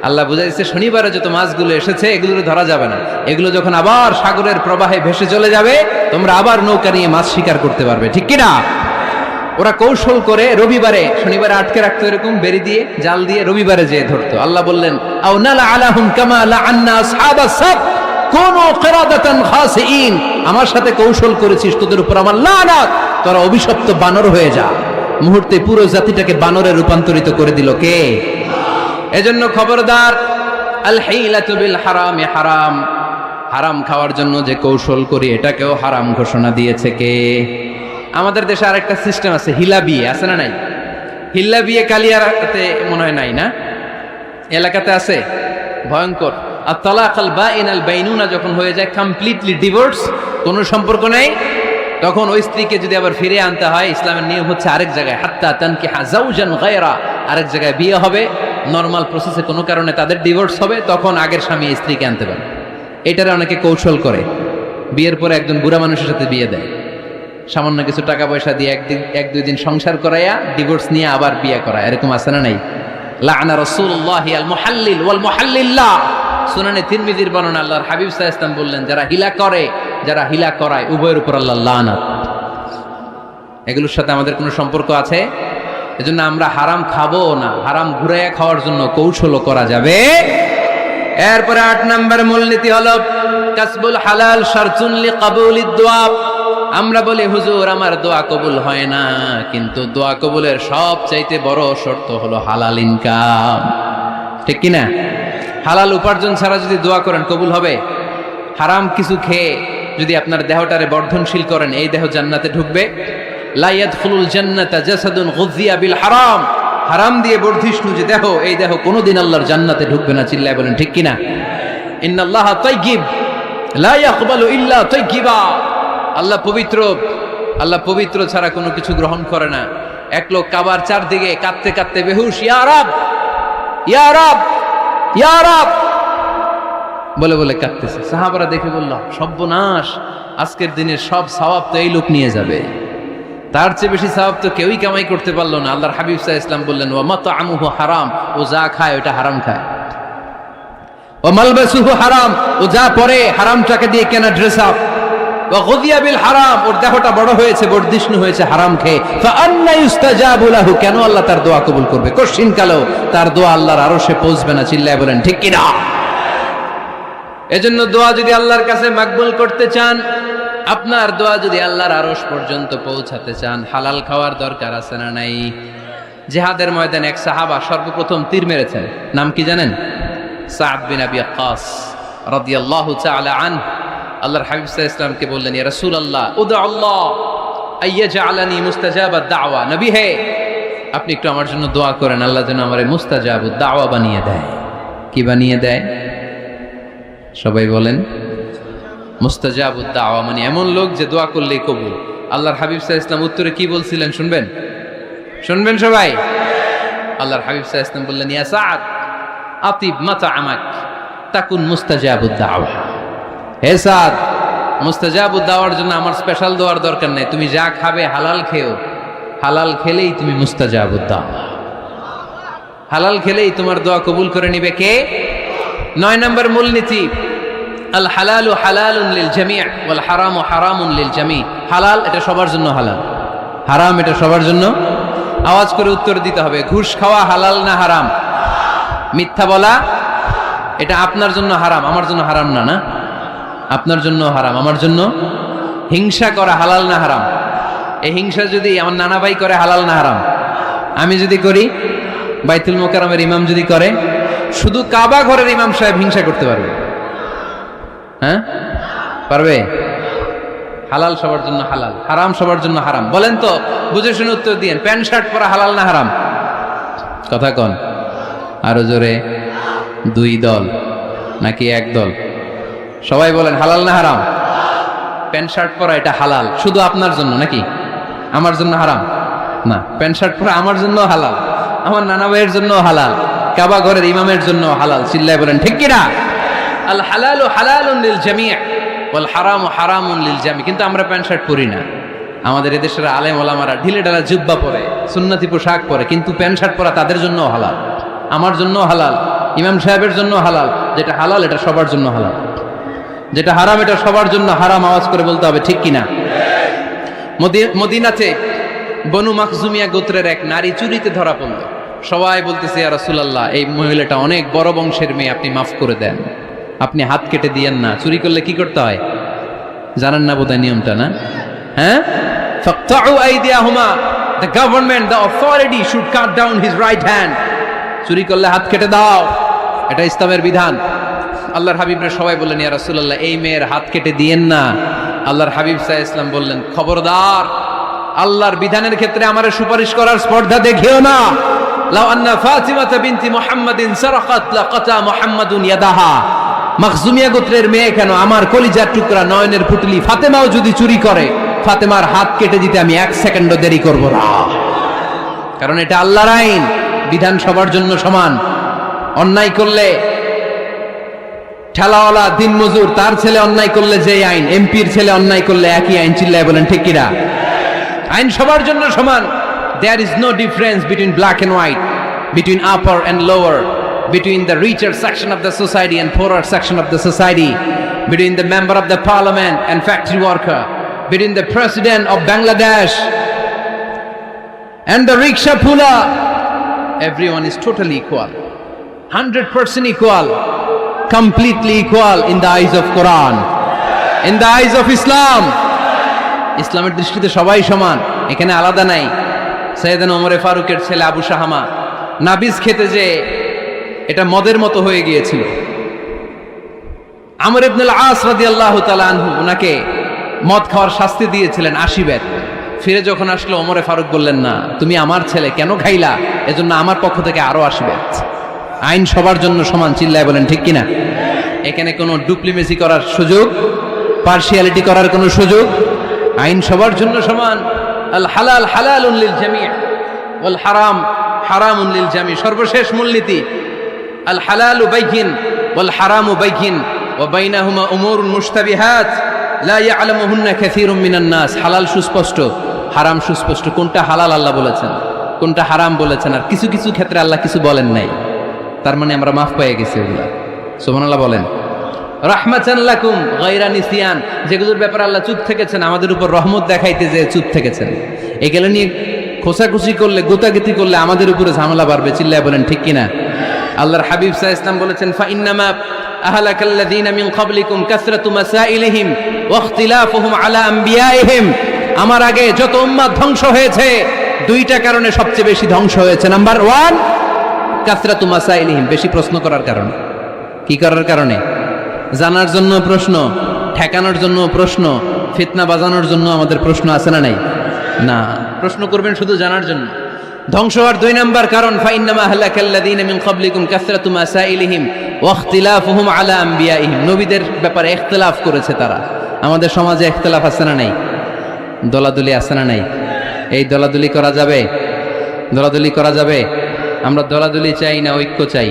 আল্লাহ বুঝাইছে শনিবারে যত মাছগুলো এসেছে এগুলো ধরা যাবে না, এগুলো যখন আবার সাগরের প্রবাহে ভেসে চলে যাবে, তোমরা আবার নৌকা নিয়ে মাছ শিকার করতে পারবে। ঠিক কিনা? ওরা কৌশল করে রবিবারে, শনিবারে আটকে রাখতো এরকম বেড়ে দিয়ে, জাল দিয়ে, রবিবারে যেয়ে ধরতো। আল্লাহ বললেন, আও নালা আলাহুম কামা লাআন্না আসহাবাস সাব কুনু কিরাদাতান খাসিইন। আমার সাথে কৌশল করেছিস, তোদের উপর আমার লানাত, তোরা অভিশপ্ত বানর হয়ে যা। মুহূর্তে পুরো জাতিটাকে বানরে রূপান্তরিত করে দিল কে? এজন্য খবরদার, আল হিলাতু বিল হারামি হারাম। হারাম খাওয়ার জন্য যে কৌশল করি, এটাকেও হারাম ঘোষণা দিয়েছে কে? আমাদের দেশে আরেকটা সিস্টেম আছে, হিলা বিয়ে আছে না নাই? হিল্লা বিয়ে কালিয়াতে মনে হয় নাই না? এলাকাতে আছে, ভয়ঙ্কর। আর তালাক আল বাইন আল বাইনুনা যখন হয়ে যায়, কমপ্লিটলি ডিভোর্স, কোনো সম্পর্ক নেই, তখন ওই স্ত্রীকে যদি আবার ফিরে আনতে হয়, ইসলামের নিয়ম হচ্ছে আরেক জায়গায়, হাত্তা তানকিহা যাওজান গায়রা, আরেক জায়গায় বিয়ে হবে, নর্মাল প্রসেসে কোনো কারণে তাদের ডিভোর্স হবে, তখন আগের স্বামী স্ত্রীকে আনতে পারে। এটারে অনেকে কৌশল করে, বিয়ের পরে একজন বুড়া মানুষের সাথে বিয়ে দেয়, সামান্য কিছু টাকা পয়সা দিয়ে এক দুই দিন সংসার করাইয়া ডিভোর্স নিয়ে আবার বিয়ে করায়। এরকম আছে না নাই? লাআনা রাসূলুল্লাহি আল মুহাল্লিল ওয়াল মুহাল্লিল্লাহ। সুনানে তিরমিজির বর্ণনা, আল্লাহর হাবিব সাল্লাল্লাহু আলাইহি ওয়াসাল্লাম বললেন, যারা হিলা করে, যারা হিলা করায়, উভয়ের উপর আল্লাহর লানাত। এগুলোর সাথে আমাদের কোনো সম্পর্ক আছে? এজন্য আমরা হারাম খাবো না, হারাম ঘুরাইয়া খাওয়ার জন্য কৌশলও করা যাবে। এরপরে 8 নম্বর মূলনীতি হলো কাসবুল হালাল শারতুন লিকাবুলিদ দুআ। আমরা বলি, হুজুর আমার দোয়া কবুল হয় না, কিন্তু দোয়া কবুলের সবচাইতে বড় শর্ত হলো হালাল ইনকাম। ঠিক কি না? হালাল উপার্জন ছাড়া যদি দোয়া করেন কবুল হবে? হারাম কিছু খেয়ে যদি আপনার দেহটারে বর্ধনশীল করেন, এই দেহ জান্নাতে ঢুকবে? লা ইয়াদখুলুল জান্নাতা জাসাদুন গুযিয়া বিল হারাম, হারাম দিয়ে বর্ধিষ্ণু যে দেহ, এই দেহ কোনোদিন আল্লাহর জান্নাতে ঢুকবে না। চিল্লায় বলেন ঠিক কিনা? ইন্নাল্লাহা তাইয়্যিব লা ইয়াকবালু ইল্লা তাইয়্যিবা, আল্লাহ পবিত্র, আল্লাহ পবিত্র ছাড়া কোনো কিছু গ্রহণ করে না। এক লোক কাবার চারদিকে কাঁদতে কাঁদতে বেহুশ, ইয়া রাব ইয়া রাব ইয়া রাব বলে বলে কাঁদতেছে। সাহাবারা দেখে বলল, সর্বনাশ, আজকের দিনের সব সওয়াব তো এই লোক নিয়ে যাবে, তার চেয়ে বেশি সওয়াব তো কেউই কামাই করতে পারলো না। আল্লাহর হাবিব সাল্লাল্লাহু আলাইহি ওয়াসাল্লাম বললেন, ওয়া মাতআমুহু হারাম, ও যা খায় ওটা হারাম খায়। ওয়া মালবাসুহু হারাম, ও যা পরে হারাম টাকা দিয়ে কেনা ড্রেস আপ। ওয়া গুযিয়া বিল হারাম, ওর দেহটা বড় হয়েছে, বর্ধিষ্ণু হয়েছে হারাম খেয়ে। ফা আন্না ইউস্তাজাবু লাহু, কেন আল্লাহ তার দোয়া কবুল করবে? কোশ্চিন কালেও তার দোয়া আল্লাহর আরশে পৌঁছবে না। চিল্লায় বলেন ঠিক কিনা? এজন্য দোয়া যদি আল্লাহর কাছে মাকবুল করতে চান, আপনার দোয়া যদি আল্লাহর আরশ পর্যন্ত পৌঁছাতে চান, হালাল খাওয়ার দরকার আছে না নাই? জিহাদের ময়দানে এক সাহাবা সর্বপ্রথম তীর মেরেছেন, নাম কি জানেন? সাদ বিন আবি ওয়াক্কাস রাদিয়াল্লাহু তাআলা আনহু। আল্লাহর হাবিব সাল্লাল্লাহু আলাইহি ওয়াসাল্লামকে বললেন, ইয়া রাসূলুল্লাহ উদু আল্লাহ আইয়াজআলানি মুস্তাজাবাদ দাওয়া, নবী হে আপনি একটু আমার জন্য দোয়া করেন, আল্লাহ যেন আমারে মুস্তাজাবুদ দাওয়া বানিয়ে দেয়। কি বানিয়ে দেয়? সবাই বলেন মুস্তাজাবুদ দাওয়া, মানে এমন লোক যে দোয়া করলেই কবুল। আল্লাহর হাবিব সাল্লাল্লাহু আলাইহি ওয়াসাল্লাম উত্তরে কি বলছিলেন শুনবেন? শুনবেন সবাই? আল্লাহর হাবিব সাল্লাল্লাহু আলাইহি ওয়াসাল্লাম বললেন, ইয়া সাদ আতিব মাতআমাক তাকুন মুস্তাজাবুদ দাওয়া। হে সাদ, মুস্তাজাবুদ দাওয়ার জন্য আমার স্পেশাল দোয়ার দরকার নাই, তুমি যা খাবে হালাল খেও, হালাল খেলেই তুমি মুস্তাজাবুদ দাওয়া। হালাল খেলেই তোমার দোয়া কবুল করে নিবে কে? 9 নম্বর মূলনীতি, আল হালালু হালালুন লিল জামি' ওয়াল হারামু হারামুন লিল জামি'। হালাল এটা সবার জন্য হালাল, হারাম এটা সবার জন্য। আওয়াজ করে উত্তর দিতে হবে, ঘুষ খাওয়া হালাল না হারাম? মিথ্যা বলা এটা আপনার জন্য হারাম, আমার জন্য হারাম না? না, আপনার জন্য হারাম, আমার জন্য। হিংসা করা হালাল না হারাম? এই হিংসা যদি আমার নানা ভাই করে হালাল না হারাম? আমি যদি করি, বাইতুল মুকাররমের ইমাম যদি করে, শুধু কাবা ঘরের ইমাম সাহেব হিংসা করতে পারবে? হ্যাঁ পারবে? হালাল সবার জন্য হালাল, হারাম সবার জন্য হারাম। বলেন তো, বুঝে শুনে উত্তর দিয়েন, প্যান্ট শার্ট পরা হালাল না হারাম? কথা কন আরো জোরে। 2 দল নাকি 1 দল? সবাই বলেন হালাল না হারাম? প্যান্ট শার্ট পরা এটা হালাল শুধু আপনার জন্য, নাকি আমার জন্য হারাম? না, প্যান্ট শার্ট পরা আমার জন্য হালাল, আমার নানা ভাইয়ের জন্য হালাল, কাবা ঘরের ইমামের জন্য হালাল। চিল্লায় বলেন ঠিক কিনা? আল হালালু হালালুন লিল জামি' ওয়াল হারামু হারামুন লিল জামি'। কিন্তু আমরা প্যান্ট শার্ট পরি না। আমাদের এদেশের আলেম ওলামারা ঢিলে ঢালা জুব্বা পরে, সুন্নতি পোশাক পরে, কিন্তু প্যান্ট শার্ট পরা তাদের জন্য হালাল, আমার জন্য হালাল, ইমাম সাহেবের জন্য হালাল। যেটা হালাল এটা সবার জন্য হালাল, যেটা হারাম এটা সবার জন্য হারাম। আওয়াজ করে বলতে হবে ঠিক কিনা? মদিনাতে বনু মাখজুমিয়া গোত্রের এক নারী চুরিতে ধরা পড়ল। সবাই বলতেছে, ইয়া রাসূলুল্লাহ এই মহিলাটা অনেক বড় বংশের মেয়ে, আপনি মাফ করে দেন, আপনি হাত কেটে দিয়েন না। চুরি করলে কি করতে হয় জানেন না বোধহয় নিয়মটা, না? হ্যাঁ, ফাকতাউ আইদিয়াহুমা, the government, the authority should cut down his right hand. চুরি করলে হাত কেটে দাও, এটা ইসলামের বিধান। আল্লাহর হাবিবরা সবাই বললেন, ইয়া রাসূলুল্লাহ এই মেয়ের হাত কেটে দিয়েন না। আল্লাহর হাবিব সাল্লাল্লাহু আলাইহি ওয়াসাল্লাম বললেন, খবরদার, আল্লাহর বিধানের ক্ষেত্রে আমারে সুপারিশ করার স্পর্ধা দেখিও না। লাউ আন্না ফাতিমাতা বিনতি মুহাম্মাদিন সারাকাত লাকাতা মুহাম্মাদুন ইয়াদাহা। মাখজুমিয়া গোত্রের মেয়ে কেন, আমার কলিজার টুকরা নয়নের পুতলি ফাতেমাও যদি চুরি করে, ফাতেমার হাত কেটে দিতে আমি 1 সেকেন্ডও দেরি করব না, কারণ এটা আল্লাহর আইন, বিধান সবার জন্য সমান। অন্যায় করলে ঠেলাওয়ালা দিনমজুর তার ছেলে অন্যায় করলে যে আইন, এমপির ছেলে অন্যায় করলে একই আইন। চিল্লায় বলেন ঠিক কিনা? আইন সবার জন্য সমান। There is no difference between black and white, between upper and lower, between the richer section of the society and poorer section of the society, between the member of the parliament and factory worker, between the president of Bangladesh and the rickshaw puller. Everyone is totally equal, 100% equal, completely equal in the eyes of Quran, in the eyes of Islam. ইসলামের দৃষ্টিতে সবাই সমান, এখানে আলাদা নাই। সাইয়েদনা ওমর ফারুকের ছেলে আবু শাহামা নাবিজ খেতে যে এটা মদের মতো হয়ে গিয়েছিল। আমর ইবনুল আস রাদিয়াল্লাহু তাআলা আনহু ওনাকে মদ খাওয়ার শাস্তি দিয়েছিলেন 80 বেত। ফিরে যখন আসলো ওমরে ফারুক বললেন, না তুমি আমার ছেলে, কেন খাইলা? এজন্য আমার পক্ষ থেকে আরো আসবে। আইন সবার জন্য সমান, চিল্লায় বলেন ঠিক কিনা? এখানে কোনো ডুপ্লিমেসি করার সুযোগ, পার্সিয়ালিটি করার কোনো সুযোগ, আইন সবার জন্য সমান। আল হালাল হালালুন লিল জামি' ওয়াল হারাম হারামুন লিল জামি'। সর্বশেষ মূলনীতি আল হালালু বাইয়িন ওয়াল হারামু বাইয়িন ওয়া বাইনাহুমা উমুরুন মুশতাবিহাত লা ইয়ালামুহুন্না কাসীরুম মিনান নাস। হালাল সুস্পষ্ট, হারাম সুস্পষ্ট। কোনটা হালাল আল্লাহ বলেছেন, কোনটা হারাম বলেছেন, আর কিছু কিছু ক্ষেত্রে আল্লাহ কিছু বলেন নাই। তার মানে আমরা মাফ পেয়ে গেছি ওগুলা। সুবহানাল্লাহ বলেন। রাহমাতান লাকুম গায়রা নিসিয়ান, যেগুলোর ব্যাপারে আল্লাহ চুপ থেকেছেন, আমাদের উপর রহমত দেখাইতে যে চুপ থেকেছেন। এগুলো নিয়ে খোসাখুসি করলে, গোতাগিতি করলে আমাদের উপরে ঝামেলা বাড়বে। চিল্লায় বলেন ঠিক কিনা? আল্লাহর হাবিব সাল্লাল্লাহু আলাইহি ওয়াসাল্লাম বলেছেন, ফা ইন্নামা আহলাকাল্লাযীনা মিন ক্বাবলিকুম কাসরাতু মাসাইলিহিম ওয়া ইখতিলাফুহুম আলা আমবিয়াইহিম। আমার আগে যত উম্মাত ধ্বংস হয়েছে, দুইটা কারণে সবচেয়ে বেশি ধ্বংস হয়েছে। নাম্বার 1 কাসরাতু মাসাইলিহিম, বেশি প্রশ্ন করার কারণে। কি করার কারণে? জানার জন্য প্রশ্ন, ঠেকানোর জন্য প্রশ্ন, ফিতনা বাজানোর জন্য আমাদের প্রশ্ন আছে না নাই? না, প্রশ্ন করবেন শুধু জানার জন্য। ধ্বংস হওয়ার 2 নাম্বার কারণ, ফাইন্নামা আহলাকাল্লাযীনা মিন ক্বাবলিকুম কাসরাতু মাসাইলিহিম ওয়া ইখতিলাফুহুম আলা আমবিয়াইহিম। নবীদের ব্যাপারে ইখতিলাফ করেছে তারা। আমাদের সমাজে ইখতিলাফ আছে না নাই? দলাদলি আছে না নাই? এই দলাদলি করা যাবে? দলাদলি করা যাবে? আমরা দলাদলি চাই না ঐক্য চাই?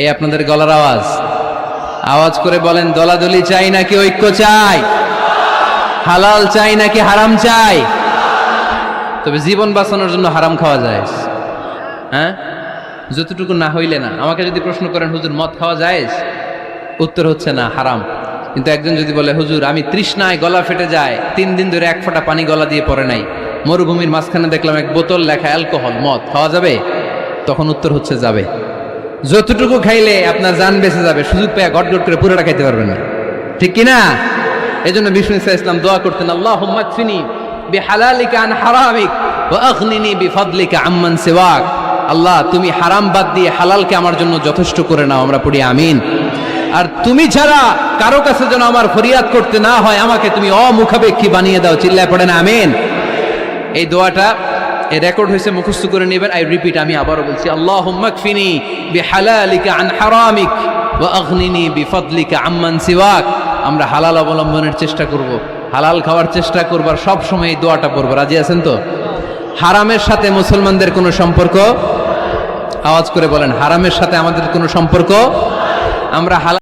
এই আপনাদের গলার আওয়াজ, আওয়াজ করে বলেন, দলাদলি চাই নাকি ঐক্য চাই? হালাল চাই নাকি হারাম চাই? তবে জীবন বাঁচানোর জন্য হারাম খাওয়া যায়? হ্যাঁ, যতটুকু না হইলে না। আমাকে যদি প্রশ্ন করেন, হুজুর মদ খাওয়া যায়? উত্তর হচ্ছে না, হারাম। কিন্তু একজন যদি বলে, হুজুর আমি তৃষ্ণায় গলা ফেটে যায়, 3 দিন ধরে 1 ফোঁটা পানি গলা দিয়ে পড়ে নাই, মরুভূমির মাঝখানে দেখলাম এক বোতল লেখা অ্যালকোহল, মদ, খাওয়া যাবে? তখন উত্তর হচ্ছে যাবে। যতটুকু খাইলে আপনার জান বেঁচে যাবে, সুযোগ পেয়ে গট গট করে পুরোটা খাইতে পারবেন না, ঠিক কিনা? এই জন্য বিষ্ণু ইসলাম দোয়া করতেন, আল্লাহুম্মা কফিনি বিহালালিকা আন হারামিক ওয়া আগনিনি বিফাদলিকা আম্মান সিওয়াক। আল্লাহ, তুমি হারাম বাদ দিয়ে হালালকে আমার জন্য যথেষ্ট করে নাও। আমরা পড়ি আমিন। আর তুমি ছাড়া কারো কাছে যেন আমার ফরিয়াদ করতে না হয়, আমাকে তুমি অমুখাপেক্ষী বানিয়ে দাও। চিল্লায় পড়েন আমিন। এই দোয়াটা এই রেকর্ড হয়েছে, মুখস্থ করে নেবেন। আই রিপিট, আমি আবারও বলছি, আল্লাহুম্মা কফিনি বিহালালিকা আন হারামিক ওয়া আগনিনি বিফাদলিকা আম্মান সিওয়াক। আমরা হালাল অবলম্বনের চেষ্টা করব, হালাল খাওয়ার চেষ্টা করব, আর সব সময় এই দোয়াটা পড়ব। রাজি আছেন তো? হারামের সাথে মুসলমানদের কোনো সম্পর্ক? আওয়াজ করে বলেন, হারামের সাথে আমাদের কোনো সম্পর্ক? আমরা হালাল